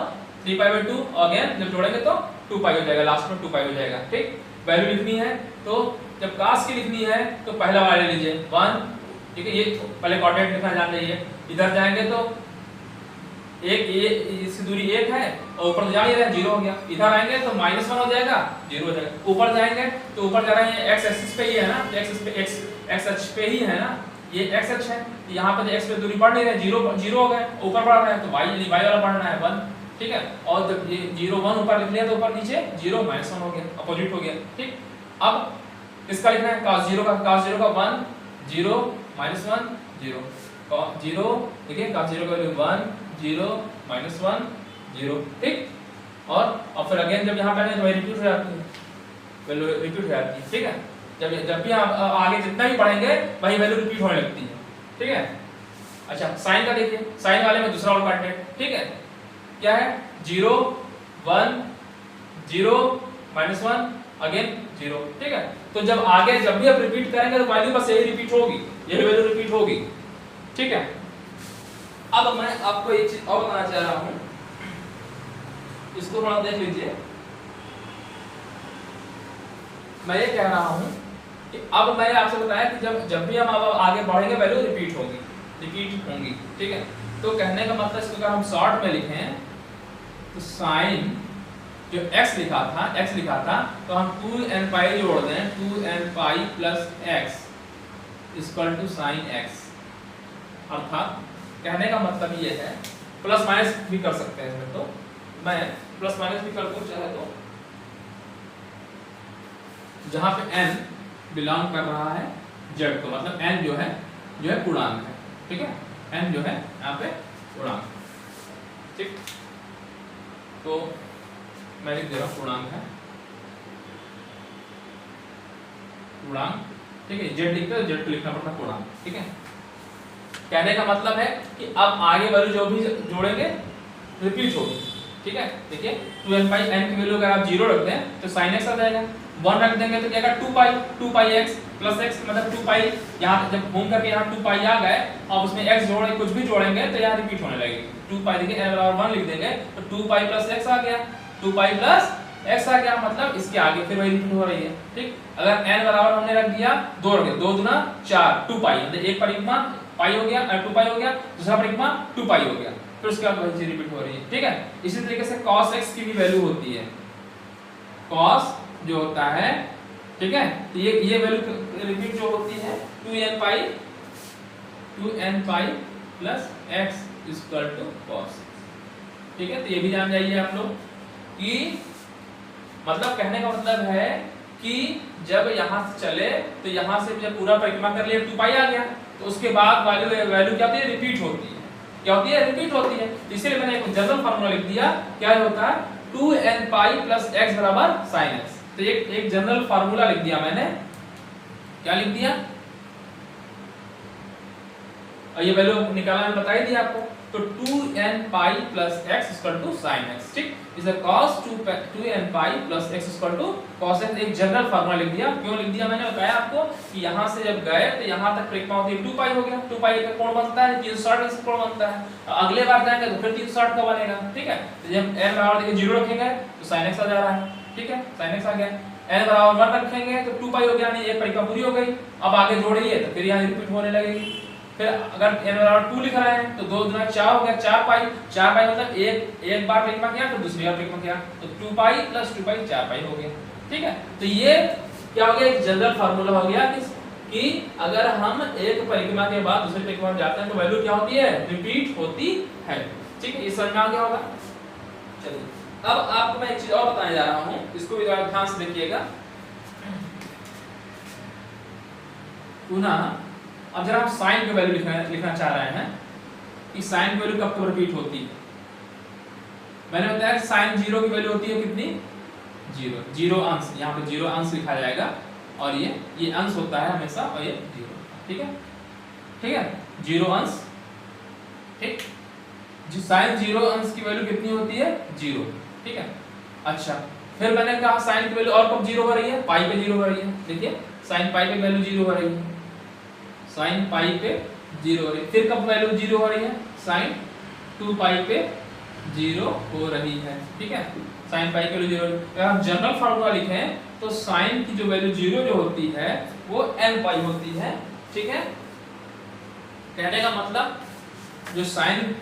3π/2, अगेन जब जोड़ेंगे तो 2 पाई हो जाएगा, लास्ट में 2 पाई हो जाएगा, ठीक। वैल्यू लिखनी है तो जब cos की लिखनी है तो पहला वाला ले लीजिए 1, ठीक है, ये पहले कोऑर्डिनेट लिखना जान जाइए, इधर जाएंगे तो एक ये इसकी दूरी 1 है और ऊपर जा ही रहा है 0 हो गया, इधर आएंगे तो -1 हो जाएगा 0 हो जाएगा, ऊपर जाएंगे तो ऊपर जा रहे हैं x एक्सिस पे ही है ना, x अक्ष पे ही है ना, ये x अक्ष है, यहाँ पे x पे दूरी बढ़ नहीं रही है, 0 हो गए, ऊपर बढ़ रहा है तो y वाला बढ़ना है 1, ठीक है, और जब ये 0 1 ऊपर लिख लिया तो ऊपर नीचे 0 -1 हो गया, अपोजिट हो गया, ठीक। अब किसका लिखना है? cos 0 का 1 0 -1 0 cos 0, देखिए cos 0 का वैल्यू 1 0 -1 0, ठीक। और फिर अगेन जब यहाँ पे आएंगे तो रिपीट हो जाती है, वैल्यू रिपीट हो जाती है, ठीक है। जब भी आप आगे जितना भी पढ़ेंगे वही वैल्यू रिपीट होने लगती है, ठीक है। अच्छा साइन का देखिए, साइन वाले में दूसरा ऑल्टरनेट, ठीक है, क्या है? 0 1 0 -1 अगेन 0, ठीक है। तो जब आगे जब भी आप रिपीट करेंगे तो वैल्यू बस यही रिपीट होगी, यही वैल्यू रिपीट होगी, ठीक है। अब मैं आपको एक चीज और बताना चाह रहा हूं, इसको थोड़ा देख लीजिए। मैं ये कह रहा हूं कि अब मैंने आपसे बताया कि जब भी हम आगे बढ़ेंगे वैल्यू रिपीट होंगी, ठीक है। तो कहने का मतलब इसको अगर हम शॉर्ट में लिखें तो साइन जो x लिखा था तो हम 2n पाई जोड़ दें, 2n pi plus x equal to sine x। अर्थात कहने का मतलब ये है, प्लस माइनस भी कर सकते हैं इसमें, तो मैं प्लस माइनस भी कर दूं चाहे तो, जहां पे n बिलोंग कर रहा है z को, मतलब n जो है पूर्णांक है, ठीक है। n जो है यहाँ पे पूर्णांक, ठीक। तो मैं लिख दे रहा हूं पूर्णांक है, पूर्णांक, ठीक है। z लिखते हैं, z को लिखना पड़ता है पूर्णांक, ठीक है। कहने का मतलब है कि अब आगे वैल्यू जो भी जोड़ेंगे रिपीट होगी, ठीक है। देखिए 2n पाई n की वैल्यू अगर आप 0 रखते हैं तो sin x आ जाएगा, 1 रख देंगे तो क्या आएगा 2 पाई x प्लस x, मतलब 2 पाई, यहाँ जब घूम करके यहाँ 2 पाई आ गए और उसमें x जोड़े कुछ भी जोड़ेंगे तो यहाँ रिपीट होने लगेगी। 2 पाई देखिए n बराबर 1 लिख देंगे तो 2 पाई प्लस x आ गया, 2 पाई प्लस x आ गया, मतलब इसके आगे फिर वही रिपीट हो रही है, ठीक। अगर n बराबर हमने रख दिया 2 रख दिया, 2 दूना 4, 2 पाई, मतलब एक परिक्रमा पाई हो गया, 2 पाई हो गया, दूसरा परिक्रमा 2 पाई हो गया, फिर उसके बाद वही चीज रिपीट हो रही है, ठीक है। इसी तरीके से cos x की भी वैल्यू होती है, cos जो होता है, ठीक है, तो ये वैल्यू रिपीट जो होती है 2n pi plus x equal to cos, ठीक है। तो ये भी जान जाइए आप लोग कि मतलब कहने का मतलब है कि जब यहाँ से चले तो यहाँ से जब पूरा परिक्रमा कर लिया 2 पाई आ गया, तो उसके बाद वैल्यू क्या होती है? रिपीट होती है, क्या होती है? रिपीट होती है। इसलिए मैंने एक जनरल फार्मूला लिख दिया, क्या होता है? 2n पाई प्लस x बराबर sin x। तो एक जनरल फार्मूला लिख दिया मैंने, क्या लिख दिया, और ये वैल्यू निकालना मैंने बता ही दिया आपको। तो 2n pi plus x equal to sin x, ठीक। इसे cos 2n pi plus x equal to cos x, एक जनरल फार्मूला लिख दिया। क्यों लिख दिया? मैंने बताया आपको कि यहाँ से जब गए तो यहाँ तक परिक्रमा होती है 2 पाई हो गया, 2 पाई का कोण बनता है 360 से कोण बनता है, अगले बार जाएंगे तो फिर 360 का बनेगा, ठीक है। तो जब n बराबर देखिए 0 रखेंगे तो sin x आ जा रहा है, ठीक है, sin x आ गया। n बराबर 1 रखेंगे तो 2 पाई हो गया, यानी एक परिक्रमा पूरी हो गई। अब आगे जोड़िए तो फिर यहाँ रिपीट होने लगेगी। फिर अगर n बराबर 2 लिख रहे हैं तो 2 दूना 4 हो गया, 4 पाई मतलब एक बार परिक्रमा किया तो दूसरी बार परिक्रमा किया, तो 2 पाई प्लस 2 पाई 4 पाई हो गया, ठीक है। तो ये क्या हो गया? एक जनरल फार्मूला हो गया कि अगर हम एक परिक्रमा के बाद दूसरी परिक्रमा में जाते हैं तो वैल्यू क्या होती है? रिपीट होती है, ठीक है। ये समझ में आ गया होगा। चलिए अब आपको मैं एक चीज और बताने जा रहा हूँ, इसको भी ध्यान से देखिएगा। पुनः अब जरा हम साइन की वैल्यू लिखना चाह रहे हैं कि साइन की वैल्यू कब रिपीट होती है। मैंने बताया साइन 0 की वैल्यू होती है कितनी? 0 अंश, यहाँ पे 0 अंश लिखा जाएगा और ये अंश होता है हमेशा, और ये 0, ठीक है, ठीक है, 0 अंश, ठीक। जो साइन 0 अंश की वैल्यू कितनी होती है? 0, ठीक है। अच्छा फिर मैंने कहा साइन की वैल्यू और कब 0 हो रही है? पाई पे 0 हो रही है। देखिए साइन पाई पे वैल्यू 0 हो रही है, साइन पाई पे 0 हो रही है। फिर कब वैल्यू 0 हो रही है? साइन 2 पाई पे 0 हो रही है, ठीक है। साइन पाई के वैल्यू 0। अगर हम जनरल फार्मूला लिखें तो साइन की जो वैल्यू 0 जो होती है वो n पाई होती है, ठीक है। कहने का मतलब जो साइन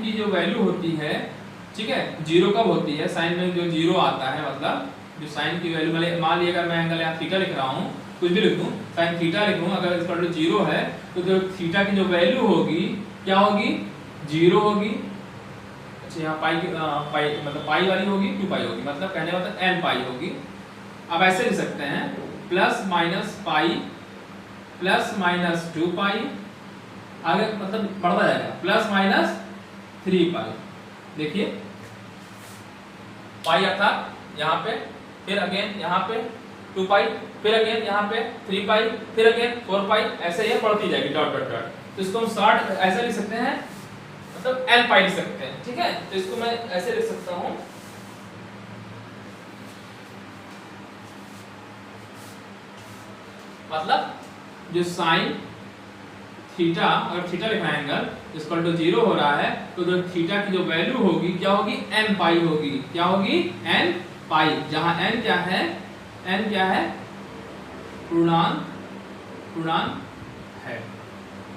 की जो वैल्यू होती है, ठीक है, 0 कब होती है? साइन में जो 0 आता है, मतलब जो साइन की वैल्यू, मान लिया अगर मैं एंगल यहाँ थीटा लिख रहा हूँ, कुछ भी लिख दूं, साइन थीटा लिखूं, अगर इसका 0 है तो जो थीटा की जो वैल्यू होगी क्या होगी? 0 होगी। अच्छा यहाँ पाई मतलब पाई वाली होगी 2 पाई होगी, मतलब कहने का मतलब n पाई होगी, अब ऐसे लिख सकते हैं plus minus pi plus minus 2 पाई, आगे मतलब बढ़ता जाएगा प्लस माइनस 3 पाई। देखिए पाई अर्थात यहाँ पे, फिर अगेन यहाँ पे 2 पाई, फिर अगेन यहाँ पे 3 पाई, फिर अगेन 4 पाई, ऐसे ये बढ़ती जाएगी डॉट डॉट डॉट। तो इसको हम शॉर्ट ऐसे लिख सकते हैं, मतलब एल पाई लिख सकते हैं, ठीक है। तो इसको मैं ऐसे लिख सकता हूँ, मतलब जो साइन थीटा, अगर थीटा लिखना है एंगल इक्वल टू 0 हो रहा है, तो जो थीटा की जो वैल्यू होगी क्या होगी, n पाई होगी। क्या होगी, n पाई, जहां n क्या है, n क्या है, पूर्णांक है,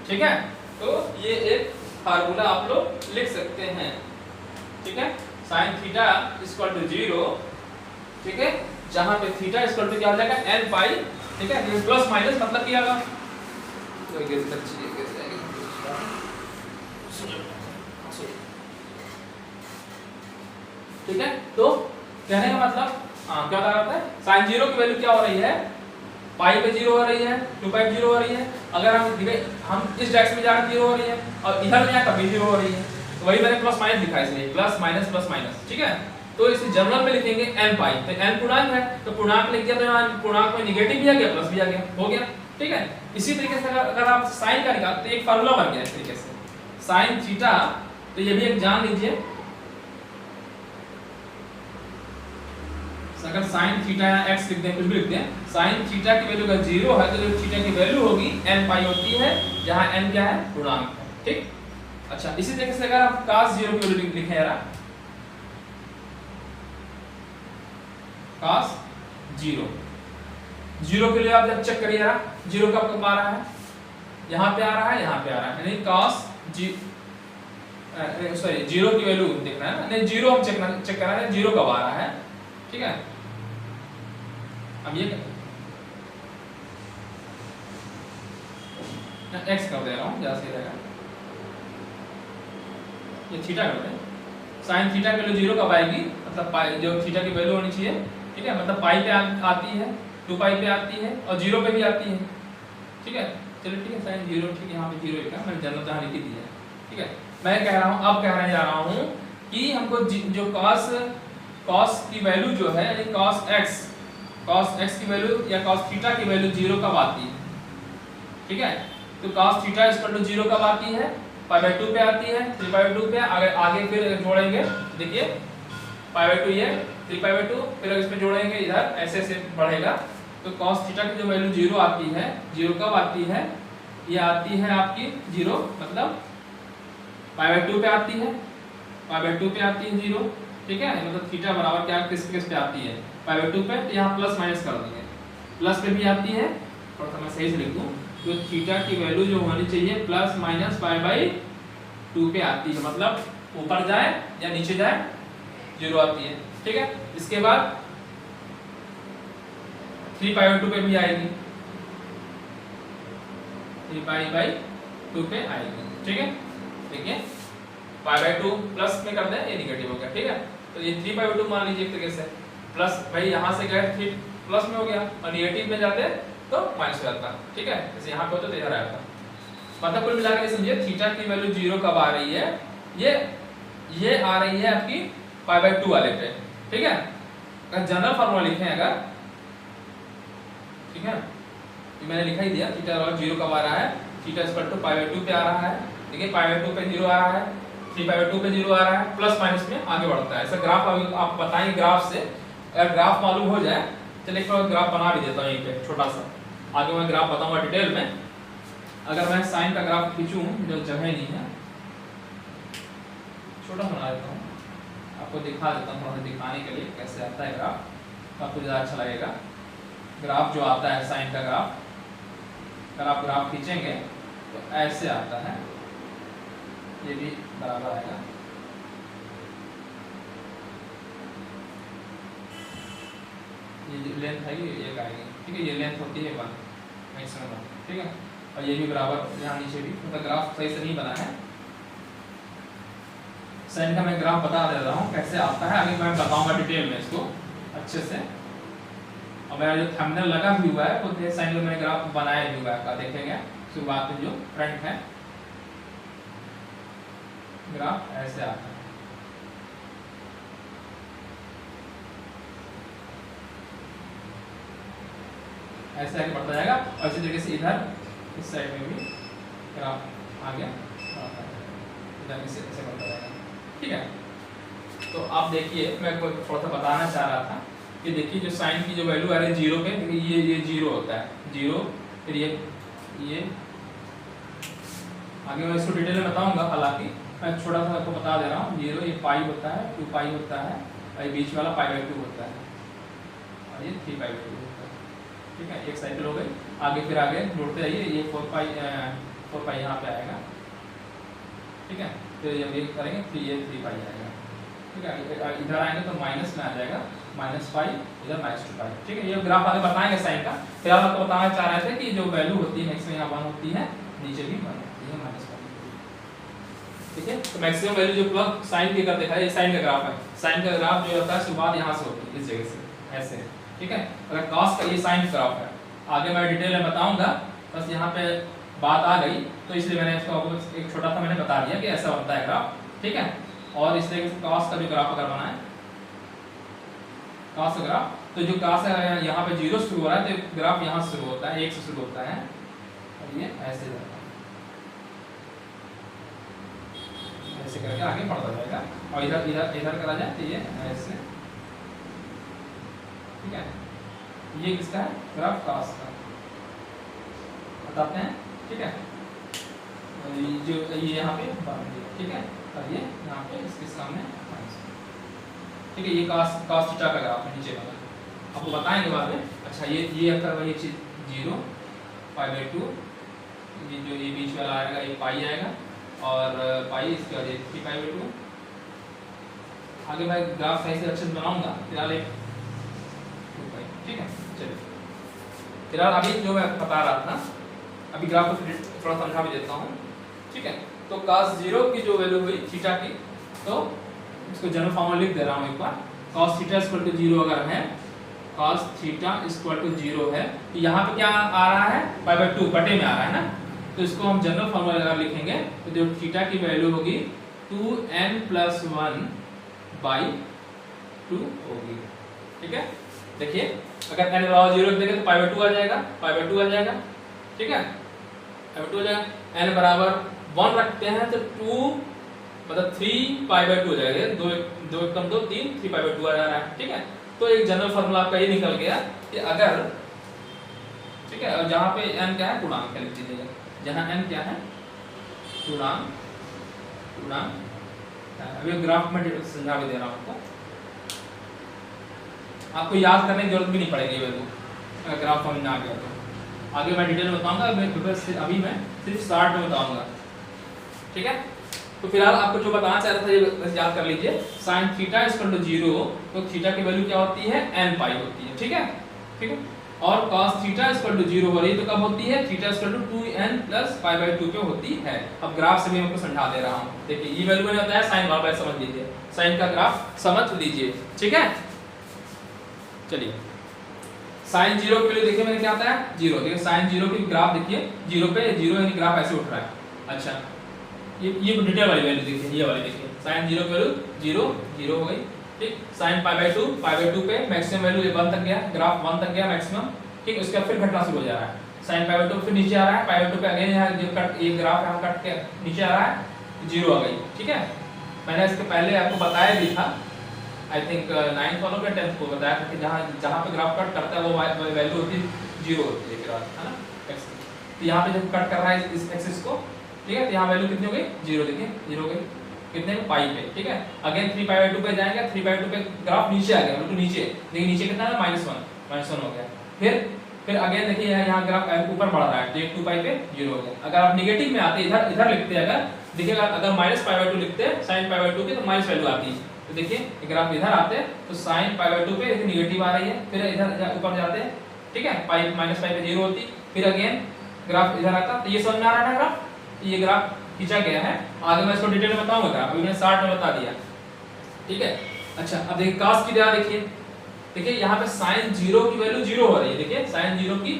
ठीक है। तो ये एक फार्मूला आप लोग लिख सकते हैं, ठीक है। साइन थीटा इक्वल टू 0, ठीक है, जहां पे थीटा इक्वल टू क्या हो जाएगा, n पाई, ठीक है। ये प्लस माइनस मतलब क्या होगा, तो ये अच्छी ठीक है। तो कहने का मतलब क्या बता रहा है, साइन 0 की वैल्यू क्या हो रही है, पाई पे 0 हो रही है, 2 पाई 0 हो रही है। अगर हम इस डायरेक्शन में जा रहे 0 हो रही है, और इधर में जाए तब भी 0 हो रही है। तो वही मैंने प्लस माइनस लिखा है, इसलिए प्लस माइनस, ठीक है। तो इसे जनरल में लिखेंगे n पाई, तो n पूर्णांक है, तो पूर्णांक लिख दिया, तो यहाँ पूर्णांक में निगेटिव भी आ गया, प्लस भी आ गया, हो गया, ठीक है। इसी तरीके से अगर आप साइन का निकालते, एक फार्मूला बन गया इस तरीके से साइन थीटा। तो ये भी एक जान लीजिए, अगर साइन थीटा या x लिख दें, कुछ भी लिख दें, साइन थीटा की वैल्यू अगर 0 है तो जो थीटा की वैल्यू होगी n पाई होती है, जहां n क्या है, पूर्णांक है, ठीक। अच्छा, इसी तरीके से अगर आप cos 0 की वैल्यू लिखें जरा, cos 0 के लिए आप जब चेक करिए जरा, 0 कब आ रहा है, यहाँ पे आ रहा है, यहाँ पे आ रहा है, यानी cos 0 की वैल्यू देखना है, नहीं 0 हम चेक कर रहे हैं 0 कब आ रहा है, ठीक है। अब ये x कर दे रहा हूँ, ज्यादा सही रहेगा, ये थीटा कर दें, साइन थीटा की वैल्यू 0 कब आएगी, मतलब पाई, जो थीटा की वैल्यू होनी चाहिए, ठीक है, मतलब पाई पे आती है, 2 पाई पे आती है, और 0 पे भी आती है, ठीक है। चलिए ठीक है, साइन 0, ठीक है, यहाँ पे 0 लिखा, मैंने जनरल जहाँ लिखी दी है, ठीक है। मैं कह रहा हूँ, अब कहने जा रहा हूँ कि हमको जो cos की वैल्यू जो है, यानी cos x की वैल्यू या cos थीटा की वैल्यू 0 कब आती है, ठीक है। तो cos थीटा इक्वल टू 0 कब आती है, π/2 पे आती है, 3π/2 पे, आगे फिर जोड़ेंगे, देखिए π/2 ये 3π/2, फिर इसमें जोड़ेंगे इधर, ऐसे ऐसे बढ़ेगा। तो cos थीटा की जो वैल्यू 0 आती है, 0 कब आती है, ये आती है आपकी 0, मतलब π/2 पे आती है, π/2 पे आती है 0, ठीक है। मतलब थीटा बराबर क्या किस पे आती है, π/2 पे, तो यहाँ प्लस माइनस कर देंगे, प्लस पे भी आती है, और तो मैं सही से लिख दूं, तो थीटा की वैल्यू जो होनी चाहिए प्लस माइनस π/2 पे आती है, मतलब ऊपर जाए या नीचे जाए 0 आती है, ठीक है। इसके बाद 3π/2 पे भी आएगी, 3π/2 पे आएगी, ठीक है। देखिए π/2 प्लस में कर दें, ये निगेटिव हो गया, ठीक है। तो ये 3π/2 मान लीजिए एक तरीके से, प्लस भाई यहाँ से गए 3 प्लस में हो गया, और निगेटिव में जाते तो माइनस हो जाता, ठीक है। जैसे यहाँ पे होता तो इधर आता, मतलब कुल मिलाकर ये समझिए थीटा की वैल्यू 0 कब आ रही है, ये आ रही है आपकी π/2 वाले पे, ठीक है। अगर जनरल फार्मूला लिखें अगर, ठीक है, ये मैंने लिखा ही दिया, थीटा 0 कब आ रहा है, थीटा इक्वल टू π/2 पे आ रहा है, देखिए π/2 पे 0 आ रहा है, 3π/2 पे 0 आ रहा है, प्लस माइनस में आगे बढ़ता है। ऐसा ग्राफ आप बताएंगे, ग्राफ से अगर ग्राफ मालूम हो जाए, चलिए एक ग्राफ बना भी देता हूँ यहीं पे छोटा सा, आगे मैं ग्राफ बताऊंगा डिटेल में। अगर मैं साइन का ग्राफ खींचूं, जो जगह नहीं है, छोटा बना देता हूँ, आपको दिखा देता हूँ थोड़ा दिखाने के लिए कैसे आता है ग्राफ, तो आपको ज़्यादा अच्छा लगेगा। ग्राफ जो आता है साइन का ग्राफ, अगर आप ग्राफ खींचेंगे तो ऐसे आता है, ये भी बराबर आएगा, ये लेंथ है ये आएगी, ठीक है, ये लेंथ होती है 1 मैक्सिमम, ठीक है। और ये भी बराबर, यहाँ नीचे भी, मतलब ग्राफ सही से नहीं बना है। साइन का मैं ग्राफ बता दे रहा हूँ कैसे आता है, आगे मैं बताऊंगा डिटेल में इसको अच्छे से। और मेरा जो थंबनेल लगा भी हुआ है वो साइन का मैंने ग्राफ बनाया भी हुआ है, देखेंगे शुरुआत में जो फ्रंट है ग्राफ ऐसे आता है। ऐसे आगे बढ़ता जाएगा और इसी तरीके से इधर इस साइड में भी ग्राफ आगे इधर इसे ऐसे बढ़ता जाएगा। ठीक है, तो आप देखिए मैं थोड़ा सा बताना चाह रहा था कि देखिए जो साइन की जो वैल्यू आ रही है जीरो पे, देखिए ये जीरो होता है, जीरो, फिर ये आगे मैं इसको डिटेल में बताऊंगा, हालांकि मैं छोटा सा आपको बता दे रहा हूँ। जीरो ये पाई होता है, 2 पाई होता है, और ये बीच वाला π/2 होता है, और ये 3π/2 होता है। ठीक है, एक साइकिल हो गई। आगे फिर आगे जोड़ते जाइए, ये 4 पाई यहाँ पे आएगा। ठीक है, फिर जब ये करेंगे फिर ये 3 पाई आएगा। ठीक है, इधर आएंगे तो माइनस में आ जाएगा, -पाई, इधर -2 पाई। ठीक है, ये ग्राफ आगे बताएंगे साइन का। फिर आप आपको बताना चाह रहे थे कि जो वैल्यू होती है मैक्सिमम यहाँ 1 होती है, नीचे भी 1 होती है, -1। ठीक है, तो मैक्सिमम वैल्यू जो प्लग साइन की कर देखा है, ये साइन का ग्राफ है। साइन का ग्राफ जो होता है शुरुआत यहाँ से होती है, इस जगह से ऐसे। ठीक है, अगर कॉस का ये साइन ग्राफ है, आगे मैं डिटेल में बताऊंगा, बस यहाँ पे बात आ गई तो इसलिए मैंने इसको एक छोटा सा मैंने बता दिया कि ऐसा होता है ग्राफ। ठीक है, और इस तरीके से कॉस का भी ग्राफ अगर बनाए, कॉस का ग्राफ, तो जो कॉस है यहाँ पे 0 शुरू हो रहा है, तो ग्राफ यहाँ से शुरू होता है, 1 से शुरू होता है, और ये ऐसे जाता है, ऐसे करके आगे बढ़ता जाएगा। और इधर इधर इधर करा जाए तो ये ऐसे। ठीक है, ये किसका है ग्राफ, कॉस का बताते हैं। ठीक है, जो ये यहाँ पे बांध दिया। ठीक है, और ये यहाँ पे इसके सामने। ठीक है, ये cos थीटा का ग्राफ है नीचे वाला, आपको बताएंगे बाद में। अच्छा, ये अगर वही चीज 0 π/2, ये जो ये बीच वाला आएगा ये पाई आएगा, और पाई इसके बाद 3π/2। आगे मैं ग्राफ सही से अच्छे से बनाऊंगा, फिलहाल एक 2 पाई। ठीक है, चलिए फिलहाल अभी जो मैं बता रहा था, अभी ग्राफ को थोड़ा समझा भी देता हूँ। ठीक है, तो cos 0 की जो वैल्यू हुई थीटा की, तो इसको जनरल फॉर्मूला लिख दे रहा हूँ एक बार। cos थीटा = 0 अगर है, cos थीटा = 0 है, तो यहाँ पे क्या आ रहा है, π/2 बटे में आ रहा है ना, तो इसको हम जनरल फॉर्मूला अगर लिखेंगे तो जो थीटा की वैल्यू होगी 2n+1/2 होगी। ठीक है, देखिए अगर n बराबर 0 देंगे तो π/2 आ जाएगा, π/2 आ जाएगा। ठीक है, π/2 आ जाएगा। n बराबर 1 रखते हैं तो 2 मतलब 3π/2 हो जाएगा, 2 1 कम 2 3, 3π/2 आ जा रहा है। ठीक है, तो एक जनरल फॉर्मूला आपका ये निकल गया कि अगर, ठीक है, और जहाँ पे n क्या है, पूर्णांक है, लिख दीजिएगा। जहाँ n क्या है, पूर्णांक, अभी ग्राफ में समझा भी दे रहा हूँ आपको याद करने की जरूरत भी नहीं पड़ेगी वैल्यू, अगर ग्राफ समझ में आ गया तो। आगे मैं डिटेल में बताऊंगा, अभी मैं सिर्फ स्टार्ट में बताऊंगा। ठीक है, तो फिलहाल आपको जो बताना चाह रहा था ये बस याद कर लीजिए। sin थीटा = 0, तो थीटा की वैल्यू क्या होती है, n पाई होती है। ठीक है, ठीक है, और cos थीटा = 0 हो रही तो कब होती है, थीटा = 2n + π/2 पे होती है। अब ग्राफ से भी मैं आपको समझा दे रहा हूँ। देखिए ये वैल्यू मैंने बताया, साइन वाला समझ लीजिए, साइन का ग्राफ समझ लीजिए। ठीक है, चलिए sin 0 के लिए देखिए मैंने क्या आता है, 0। देखिए sin 0 की ग्राफ देखिए, 0 पे 0 यानी ग्राफ ऐसे उठ रहा है। अच्छा, ये डिटेल वाली वैल्यू देखिए, ये वाली देखिए, sin 0 की वैल्यू 0 0 हो गई। ठीक, sin π/2 पे मैक्सिमम वैल्यू 1 तक गया, ग्राफ 1 तक गया मैक्सिमम। ठीक, उसके बाद फिर घटना शुरू हो जा रहा है, sin π/2 फिर नीचे आ रहा है, π/2 पे अगेन यहाँ जो कट ये ग्राफ यहाँ कट के नीचे आ रहा है, 0 आ गई। ठीक है, मैंने इसके पहले आपको बताया भी था, आई थिंक 9th वालों के 10th को बताया था कि जहाँ पे ग्राफ कट करता है वो वैल्यू होती है 0 होती है ग्राफ, है ना, x। तो यहाँ पे जब कट कर रहा है इस एक्सिस को, ठीक है, तो यहाँ वैल्यू कितनी हो गई, 0। देखिए 0 हो गई कितने, पाई पे। ठीक है, अगेन 3π/2 पे जाएंगे, 3π/2 पे ग्राफ नीचे आ गया, बिल्कुल नीचे। देखिए नीचे कितना है, -1 हो गया। फिर अगेन देखिए यहाँ ग्राफ ऊपर बढ़ रहा है, तो 2 पाई पे 0 हो गया। अगर आप नेगेटिव में आते इधर लिखते, अगर देखिएगा अगर -π/2 लिखते sin π/2 की तो माइनस वैल्यू आती है। तो देखिए अगर आप इधर आते तो sin π/2 पे नेगेटिव आ रही है, फिर इधर ऊपर जाते हैं। ठीक है, पाई -पाई पे 0 होती, फिर अगेन ग्राफ इधर आता। तो ये समझ में आ रहा है ना ग्राफ, ये ग्राफ खींचा गया है। आगे मैं इसको डिटेल में बताऊंगा, अभी मैंने 60 में बता दिया। ठीक है, अच्छा अब देखिए cos की जगह देखिए, देखिए यहाँ पे साइन 0 की वैल्यू 0 हो रही है, देखिए साइन 0 की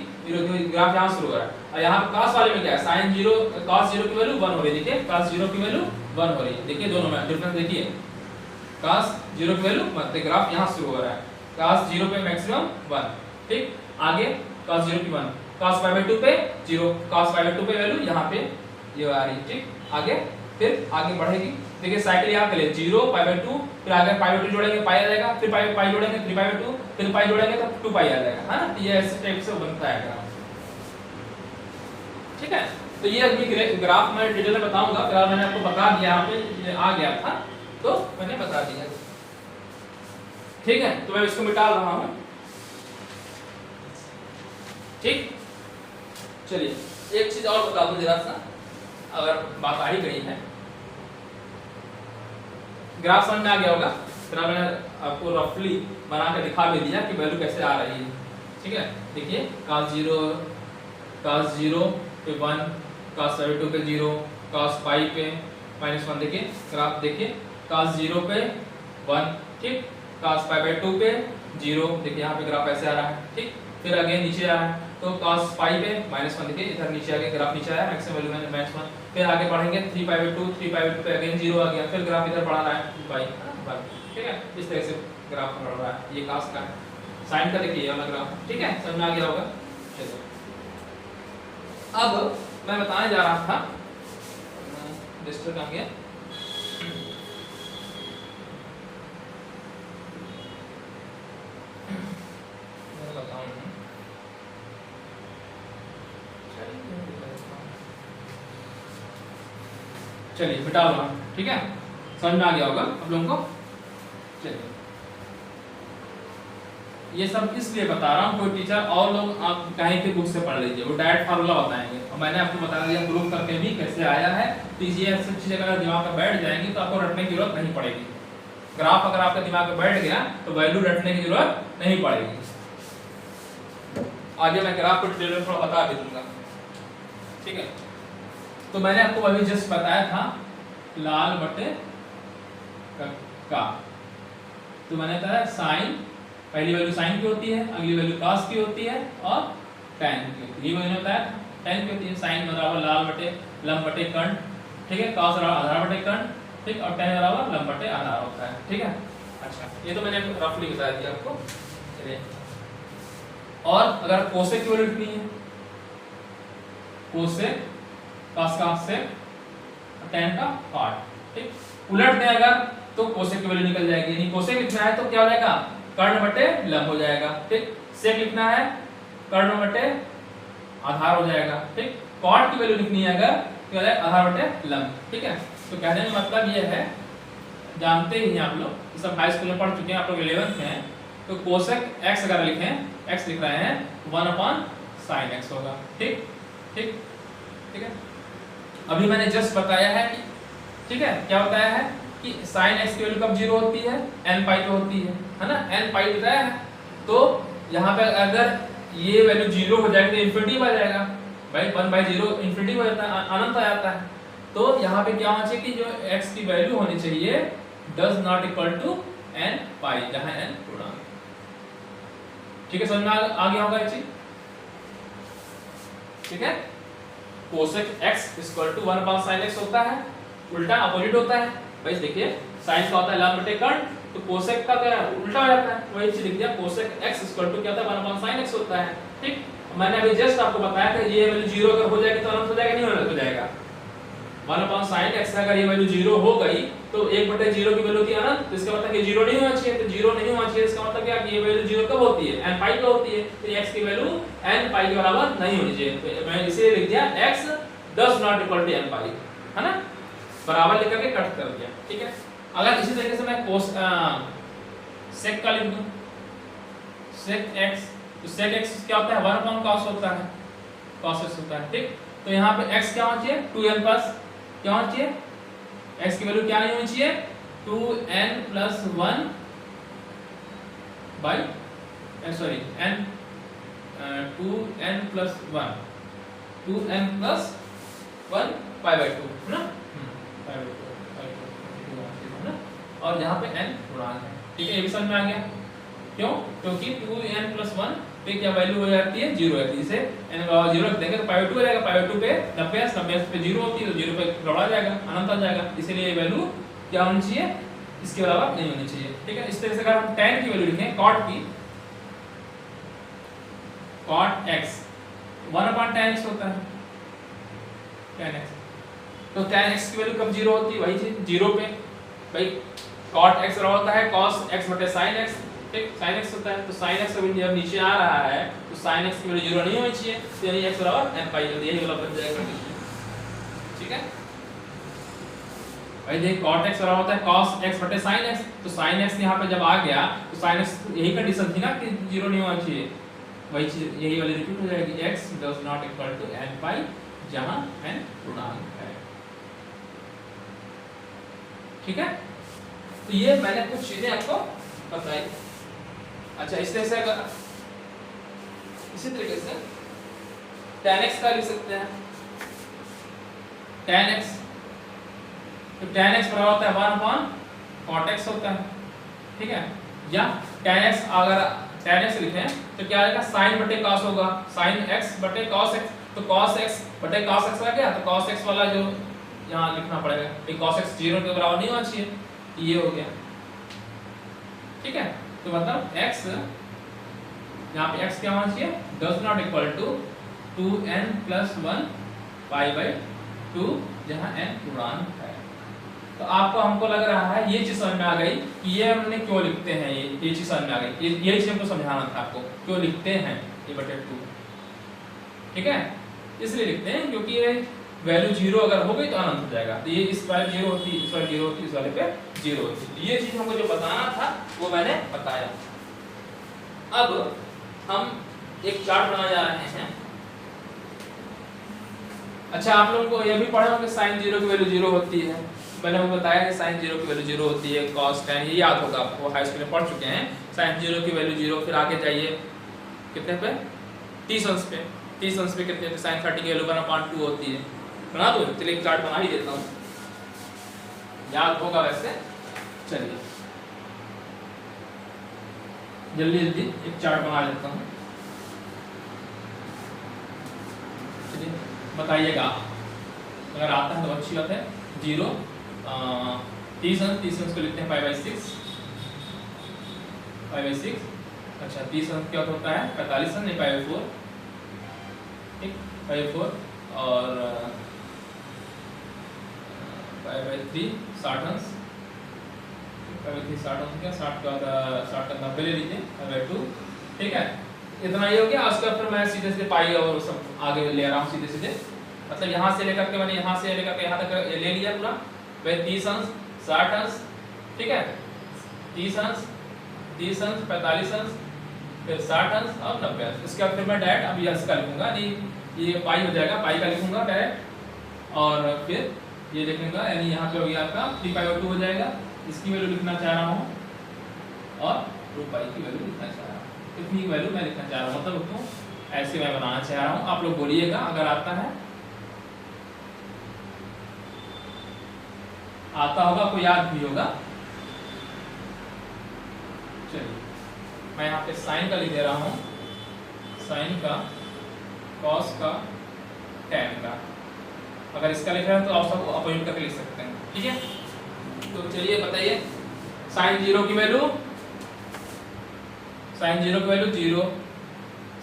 ग्राफ यहाँ शुरू हो रहा है, और यहाँ पे cos वाले में क्या है, साइन 0 cos 0 की वैल्यू 1 हो रही है, देखिए cos 0 की वैल्यू 1 हो रही है, देखिए दोनों में डिफरेंस देखिए, cos 0 की वैल्यू मतलब ग्राफ यहाँ शुरू हो रहा है, cos 0 पे मैक्सिमम 1, ठीक, आगे cos 0 की 1, cos π/2 पे 0, cos π/2 पे वैल्यू यहाँ पे ये आ रही है, ठीक, आगे फिर आगे बढ़ेगी, देखिए साइकिल यहाँ के लिए 0 π/2, फिर आगे π/2 जोड़ेंगे पाई आ जाएगा, फिर पाई जोड़ेंगे 3π/2, फिर पाई जोड़ेंगे तो 2 पाई आ जाएगा, है ना, ये ऐसे टाइप से बनता है ग्राफ, ठीक है। तो ये अभी ग्राफ मैं डिटेल में बताऊंगा, फिलहाल मैंने आपको बता दिया, यहाँ पे आ गया था तो मैंने बता दिया, ठीक है। तो मैं इसको मिटा रहा हूँ, ठीक, चलिए एक चीज और बता दूं जरा सा, अगर बात आ ही गई है, ग्राफ समझ में आ गया होगा, फिर मैंने आपको रफली बना के दिखा भी दिया कि वैल्यू कैसे आ रही है, ठीक है। देखिए cos 0 पे 1, cos π/2 पे 0, cos π पे -1, देखिए ग्राफ देखिए, cos 0 पे 1, ठीक, cos π/2 पे 0, देखिए यहाँ पे ग्राफ ऐसे आ रहा है, ठीक, फिर आगे नीचे आ रहा है, तो cos π पे -1, देखिए इधर नीचे आगे ग्राफ नीचे आया, मैक्सिमम वैल्यू में -1, फिर आगे बढ़ेंगे 3π/2 पे अगेन 0 आ गया, फिर ग्राफ इधर बढ़ा रहा है 2π, ठीक है, इस तरह से ग्राफ बढ़ रहा है, ये cos का है, साइन का देखिए ये वाला ग्राफ, ठीक है, समझ में आ गया होगा। चलो अब मैं बताने जा रहा था, डिस्टर कहाँ गया, चलिए मिटा लो, ठीक है, समझ में आ गया होगा आप लोगों को। चलिए ये सब इसलिए बता रहा हूँ, कोई टीचर और लोग आप कहीं के बुक से पढ़ लीजिए, वो डायरेक्ट फार्मूला बताएंगे, और मैंने आपको बता दिया प्रूफ करके भी कैसे आया है, तो ये सब चीजें अगर दिमाग में बैठ जाएंगी तो आपको रटने की जरूरत नहीं पड़ेगी, ग्राफ अगर आपके दिमाग में बैठ गया तो वैल्यू रटने की जरूरत नहीं पड़ेगी। आगे मैं ग्राफ को डिटेल में थोड़ा बता भी दूंगा, ठीक है। तो मैंने आपको अभी जस्ट बताया था लाल बटे का, तो मैंने कहा साइन, पहली वैल्यू साइन की होती है, अगली वैल्यू cos की होती है, और tan की होती है, ये मैंने बताया था, tan की होती है, साइन बराबर लाल बटे लंब बटे कर्ण, ठीक है, cos बराबर आधार बटे कर्ण, ठीक, और tan बराबर लंब बटे आधार होता है, ठीक है। अच्छा ये तो मैंने रफली बता दिया आपको, चलिए और अगर कोसेक की वैल्यू लिखनी है, कोसेक cos का सेक, tan का cot, ठीक, उलट दें अगर तो कोसेक की वैल्यू निकल जाएगी, यानी कोसेक लिखना है तो क्या हो जाएगा, कर्ण बटे लंब हो जाएगा, ठीक, सेक लिखना है कर्ण बटे आधार हो जाएगा, ठीक, कॉट की वैल्यू लिखनी है अगर क्या हो जाएगा, आधार बटे लंब, ठीक है। तो कहने का मतलब ये है, जानते ही हैं आप लोग, ये सब हाई स्कूल में पढ़ चुके हैं, आप लोग 11th में हैं, तो कोसेक x अगर लिखें, x लिख रहे हैं 1/sin x होगा, ठीक, ठीक, ठीक है। अभी मैंने जस्ट बताया है कि, ठीक है, क्या बताया है कि sin x की वैल्यू कब 0 होती है, n पाई पे होती है ना, n पाई बताया है, तो यहाँ पे अगर ये वैल्यू 0 हो जाएगी तो इन्फिनिटी आ जाएगा भाई, 1/0 इन्फिनिटी हो जाता है, अनंत आ जाता है, तो यहाँ पे क्या होना चाहिए कि जो x की वैल्यू होनी चाहिए does not equal to n pi, जहाँ n पूर्णांक, ठीक है, समझ में आ गया होगा ये चीज, ठीक है। Cosec x equal to 1/sin x होता है, उल्टा अपोजिट होता है भाई, देखिए साइन का होता है लंब बटे कर्ण, तो कोसेक का क्या उल्टा हो जाता है, वही चीज लिख दिया, कोसेक x इक्वल टू क्या होता है 1/sin x होता है, ठीक। मैंने अभी जस्ट आपको बताया कि ये वैल्यू 0 अगर हो जाएगी तो अनंत हो जाएगा, नहीं हो जाएगा, 1/sin x अगर ये वैल्यू 0 हो गई तो 1/0 की वैल्यू थी अनंत, तो इसका मतलब ये 0 नहीं होना चाहिए, तो 0 नहीं होना चाहिए, इसका मतलब क्या कि ये वैल्यू 0 कब होती है, n पाई पे होती है, तो x की वैल्यू n पाई के बराबर नहीं होनी चाहिए, तो मैं इसे लिख दिया x does not equal to n पाई, है ना, बराबर लिख करके कट कर दिया, ठीक है। अगर इसी तरीके से मैं कोस sec का लिख दूं, sec x, तो sec x क्या होता है 1/cos होता है, cos x होता है, ठीक। तो यहाँ पे x क्या होना चाहिए 2n प्लस क्या होना चाहिए, x की वैल्यू क्या नहीं होनी चाहिए 2n plus 1 by sorry n 2n plus 1 2n plus 1 π/2 है ना, और यहाँ पे n पूर्णांक है, ठीक है, ये भी समझ में आ गया, क्यों? क्योंकि 2n+1 पे क्या वैल्यू हो जाती है 0 है, जिसे n का 0 रख देंगे तो पाई 2 हो जाएगा, पाई 2 पे 90 पे 0 होती है तो 0 पे दौड़ा जाएगा, अनंत आ जाएगा, इसीलिए ये वैल्यू क्या होनी चाहिए, इसके अलावा नहीं होनी चाहिए। ठीक है, इस तरह से अगर हम tan की वैल्यू लिखें cot की, cot x 1/tan x होता है, tan x, तो tan x की वैल्यू कब 0 होती है, वही चीज 0 पे भाई cot x बराबर होता है cos x बटे sin x, ठीक, sin x होता है, तो sin x का वैल्यू जब नीचे आ रहा है तो sin x की वैल्यू 0 नहीं होनी चाहिए, तो यानी x बराबर n पाई, यही वाला बन जाएगा कंडीशन। ठीक है भाई, देखिए cot x बराबर होता है cos x बटे sin x, तो sin x यहां पे जब आ गया तो sin x यही कंडीशन थी ना कि 0 नहीं होना चाहिए, वही चीज यही वाली रिपीट हो जाएगी, x does not equal to n pi, जहां n पूर्णांक है। ठीक है, तो ये मैंने कुछ चीजें आपको बताई। अच्छा, इस तरह से अगर इसी तरीके से tan x का लिख सकते हैं, tan x, तो tan x बराबर होता है 1/cot x होता है। ठीक है, या tan x अगर tan x लिखें तो क्या आएगा, sin बटे cos होगा, sin x बटे cos x, तो cos x बटे cos x आ गया, तो cos x वाला जो यहाँ लिखना पड़ेगा, ये cos x 0 के बराबर नहीं होना चाहिए, ये हो गया। ठीक है, तो मतलब x यहाँ पे x क्या होना चाहिए, does not equal to 2n+1 pi by 2, जहाँ n पूर्णांक है। तो आपको हमको लग रहा है ये चीज समझ में आ गई कि ये हमने क्यों लिखते हैं, ये चीज समझ में आ गई, ये चीज हमको समझाना था आपको, क्यों लिखते हैं ये बटे 2। ठीक है, इसलिए लिखते हैं क्योंकि ये वैल्यू 0 अगर हो गई तो अनंत हो जाएगा, तो ये इस वाले 0 होती है, इस वाले 0 होती है, इस वाले पे 0 होती है। ये चीज हमको जो बताना था वो मैंने बताया। अब हम एक चार्ट बनाने जा रहे हैं। अच्छा, आप लोगों को ये भी पढ़े होंगे sin 0 की वैल्यू 0 होती है, मैंने आपको बताया कि sin 0 की वैल्यू 0 होती है, cos tan, ये याद होगा आपको, हाई स्कूल में पढ़ चुके हैं। sin 0 की वैल्यू 0, फिर आगे जाइए कितने पे, 30 अंश पे, 30 अंश पे कितने पे sin 30 की वैल्यू 1/2 होती है। बना दो, चलिए एक चार्ट बना ही देता हूँ, याद होगा वैसे। चलिए जल्दी जल्दी एक चार्ट बना लेता हूँ, चलिए बताइएगा, अगर आता है तो अच्छी बात है। 0 30 अंश को लिखते हैं π/6, π/6। अच्छा, 30 अंश क्या होता है, 45 अंश, नहीं π/4, ठीक, π/4, और π/3 60 अंश, π/3 60 अंश, क्या 60 का 60 का 90 ले लीजिए, π/2। ठीक है, इतना ही हो गया। उसके बाद फिर मैं सीधे सीधे पाई और सब आगे ले रहा हूँ सीधे सीधे, मतलब यहाँ से लेकर के मैंने यहाँ से लेकर के यहाँ तक ले लिया पूरा, फिर 30 अंश 60 अंश, ठीक है, 30 अंश 45 अंश, फिर 60 अंश और 90 अंश। इसके बाद फिर मैं डायरेक्ट अभी अंश का लिखूंगा, नहीं ये पाई हो जाएगा, पाई का लिखूंगा डायरेक्ट, और फिर ये लिखूंगा, यानी यहाँ पे हो गया आपका 3π/2 हो जाएगा, इसकी वैल्यू लिखना चाह रहा हूँ, और 2π की वैल्यू लिखना चाह रहा हूँ, इतनी वैल्यू मैं लिखना चाह रहा हूँ, मतलब उसको ऐसे मैं बनाना चाह रहा हूँ। आप लोग बोलिएगा अगर आता है, आता होगा, कोई याद भी होगा। चलिए मैं यहाँ पे साइन का लिख दे रहा हूँ, साइन का, कॉस का, टैन का। अगर इसका लिख रहे हैं तो आप सब अपोजिट करके लिख सकते हैं, ठीक है। तो चलिए बताइए, साइन 0 की वैल्यू, साइन 0 की वैल्यू 0,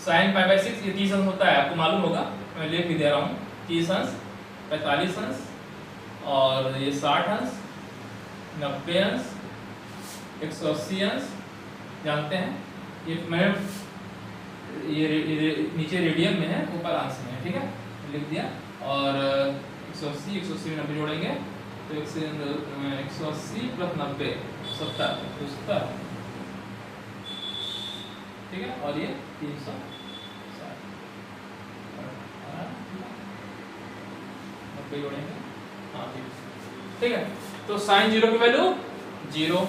साइन π/6 ये 30 अंश होता है, आपको मालूम होगा, मैं लिख भी दे रहा हूँ, 30 अंश, 45 अंश, और ये 60 अंश, 90 अंश, 180 अंश, जानते हैं ये मैं ये नीचे रेडियन में है, ऊपर अंश में है, ठीक है, लिख दिया। और 180 में 90 जोड़ेंगे तो 180 प्लस 90 70, ठीक है, और ये 360 90 जोड़ेंगे, हाँ ठीक है। तो साइन 0 की वैल्यू 0,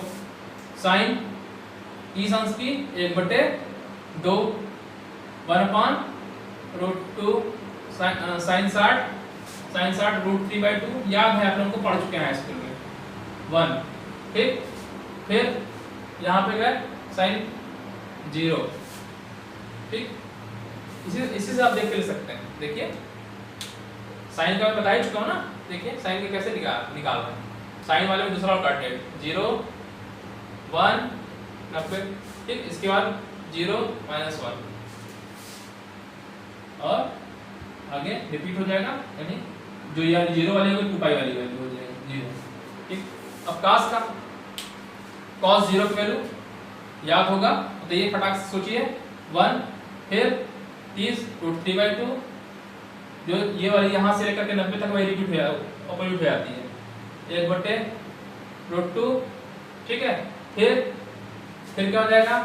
साइन 30 अंश की 1/2, 1/√2, साइन 60 √3/2, याद है आप लोगों को, पढ़ चुके हैं स्कूल में 1, ठीक। फिर यहाँ पे गए साइन 0। ठीक, इसी से आप देख के ले सकते हैं। देखिए साइन का मैं बता ही चुका हूँ ना। देखिए साइन के कैसे निकाल रहे हैं। साइन वाले में दूसरा और काट है 0 1 90। ठीक, इसके बाद 0 -1 और आगे रिपीट हो जाएगा, यानी जो यार 0 वाली होगी 2 पाई वाली वैल्यू हो जाएगी 0। ठीक, अब cos का cos 0 की वैल्यू याद होगा तो ये फटाक से सोचिए 1, फिर 30 √3/2, जो ये वाली यहाँ से लेकर के 90 तक वही रिपीट हो जाती है 1/√2। ठीक है, फिर क्या हो जाएगा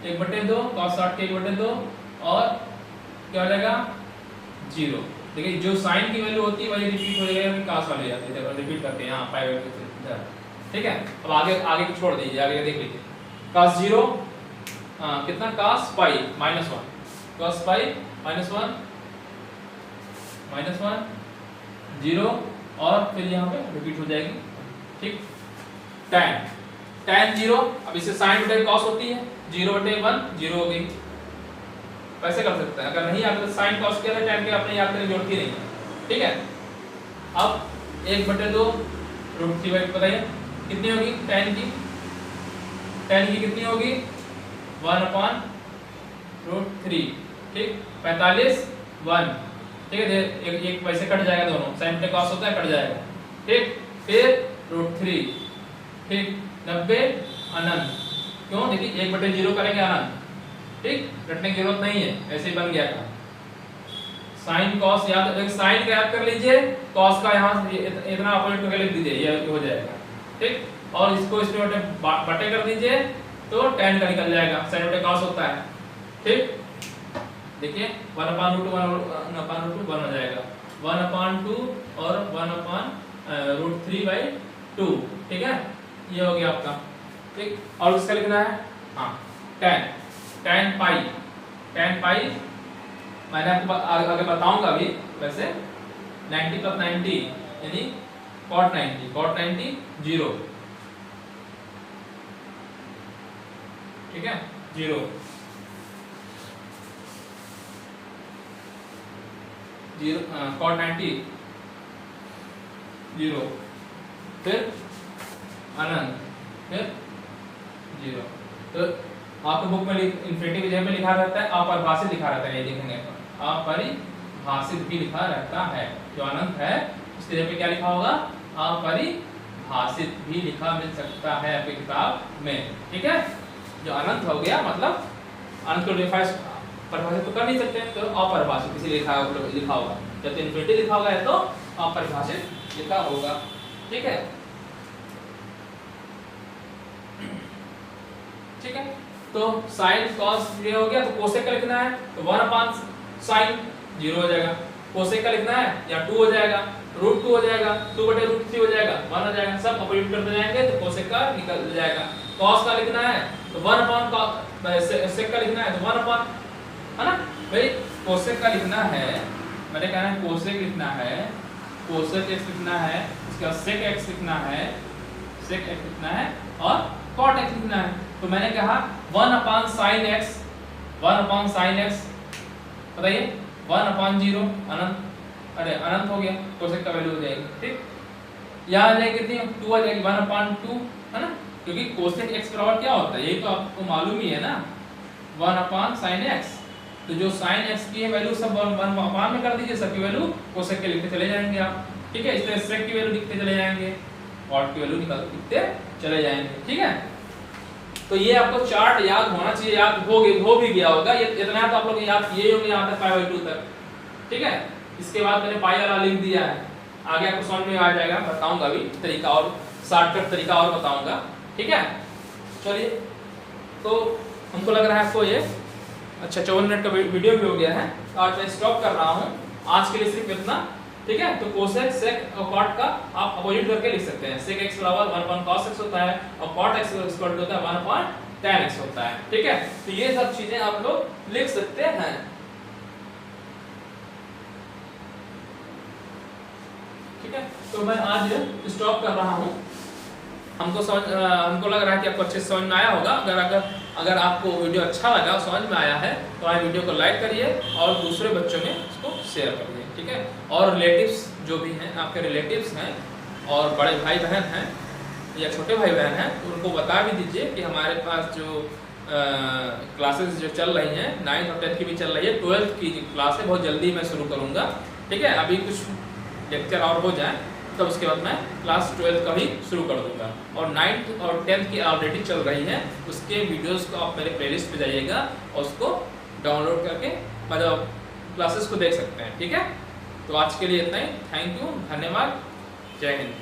1/2 cos 60 के 1/2 और क्या हो जाएगा 0। देखिए जो साइन की वैल्यू होती है वही रिपीट हो जाएगी, cos वाली जाती है रिपीट करते हैं यहाँ पाई वैल्यू। ठीक है, अब आगे को छोड़ दीजिए, आगे देख लीजिए cos 0 कितना cos पाई -1, cos पाई -1 0 और फिर यहाँ पे रिपीट हो जाएगी। ठीक, tan 0, अब इसे sin बटे cos होती है 0/1 0 हो गई। वैसे कर सकते हैं, अगर नहीं आता तो sin cos किया था tan के अपने याद करने की जरूरत ही नहीं है। ठीक है, अब 1/2 √3/2 बताइए कितनी होगी tan की कितनी होगी 1/√3। ठीक, 45 1। ठीक है, एक वैसे कट जाएगा दोनों, sin बटे cos होता है कट जाएगा। ठीक, फिर √3। ठीक, 90 अनंत। क्यों, देखिए 1/0 करेंगे अनंत। ठीक, रटने की जरूरत नहीं है, ऐसे ही बन गया था। sin cos याद, sin का याद कर लीजिए, cos का यहाँ इतना अपोजिट करके लिख दीजिए, ये हो जाएगा। ठीक, और इसको इसमें बटे कर दीजिए तो tan का निकल जाएगा, sin बटे cos होता है। ठीक, देखिए 1/√2 1 हो जाएगा 1/2 और 1/√3/2। ठीक है, ये हो गया आपका। ठीक, और उसका लिखना है हाँ tan पाई मैंने आपको आगे बताऊंगा अभी। वैसे 90 + 90 यानी cot 90 0। ठीक है, 0 cot 90 0, फिर अनंत, फिर 0। तो आपके बुक में इन्फिनिटी की जगह पे लिखा रहता है अपरिभाषित लिखा रहता है, ये देखेंगे अपरिभाषित भी लिखा रहता है। जो अनंत है उसकी जगह पे क्या लिखा होगा अपरिभाषित भी लिखा मिल सकता है आपकी किताब में। ठीक है, जो अनंत हो गया मतलब अनंत को परिभाषित तो कर नहीं सकते, तो अपरिभाषित इसीलिए लिखा होगा। जब इन्फिनिटी लिखा होगा तो अपरिभाषित लिखा होगा। ठीक है, ठीक है, तो sin cos ये हो गया, तो कोसेक का लिखना है तो 1/sin 0 हो जाएगा। कोसेक का लिखना है या 2 हो जाएगा, √2 हो जाएगा, 2/√3 हो जाएगा, 1 हो जाएगा। सब अपोजिट करते जाएंगे तो कोसेक का निकल जाएगा। cos का लिखना है तो 1/cos, sec का लिखना है तो 1/, है ना भाई। कोसेक का लिखना है, मैंने कहा है कोसेक लिखना है, कोसेक x लिखना है, उसके बाद sec x लिखना है, sec x लिखना है और cot x लिखना है। तो मैंने कहा 1/sin x, 1/sin x बताइए 1/0 अनंत, अरे अनंत हो गया, कोसेक का वैल्यू हो जाएगी। ठीक, यहाँ आ जाएगी कितनी 2 आ जाएगी 1/2, है ना, क्योंकि कोसेक x बराबर क्या होता है यही तो आपको मालूम ही है ना 1/sin x। तो जो sin x की है वैल्यू सब 1 में कर दीजिए, सबकी वैल्यू कोसेक के लिखते चले जाएंगे आप। ठीक है, इस तरह sec की वैल्यू लिखते चले जाएंगे, cot की वैल्यू लिखते चले जाएंगे। ठीक है, तो ये आपको चार्ट याद होना चाहिए, याद हो भी गया होगा, ये इतना तो आप लोग याद किए होंगे यहाँ तक π/2 तक। ठीक है, इसके बाद मैंने पाई वाला लिख दिया है, आगे आपको समझ में आ जाएगा, बताऊंगा अभी तरीका और शॉर्टकट तरीका और बताऊंगा। ठीक है, चलिए, तो हमको लग रहा है आपको ये अच्छा 54 मिनट का वीडियो भी हो गया है, तो आज मैं स्टॉप कर रहा हूँ आज के लिए सिर्फ इतना। ठीक है, तो कोसेक सेक और कॉट का आप अपोजिट करके लिख सकते हैं। सेक x बराबर 1/cos x होता है और कॉट x इक्वल होता है 1/tan x होता है। ठीक है, तो ये सब चीजें आप लोग लिख सकते हैं। ठीक है, तो मैं आज स्टॉप कर रहा हूँ। हमको लग रहा है कि आपको अच्छे से समझ में आया होगा। अगर अगर आपको वीडियो अच्छा लगा, समझ में आया है, तो आप वीडियो को लाइक करिए और दूसरे बच्चों में इसको शेयर करिए, ठीक है। और रिलेटिव्स जो भी हैं, आपके रिलेटिव्स हैं और बड़े भाई बहन हैं या छोटे भाई बहन हैं, उनको बता भी दीजिए कि हमारे पास जो क्लासेस जो चल रही हैं, 9th और 10th की भी चल रही है, 12th की क्लास है बहुत जल्दी मैं शुरू करूँगा, ठीक है। अभी कुछ लेक्चर और हो जाए तब उसके बाद मैं क्लास 12th का भी शुरू कर दूँगा। और 9th और 10th की ऑलरेडी चल रही है, उसके वीडियोस को आप मेरे प्लेलिस्ट पे जाइएगा और उसको डाउनलोड करके मतलब क्लासेस को देख सकते हैं, ठीक है। तो आज के लिए इतना ही। थैंक यू, धन्यवाद, जय हिंद।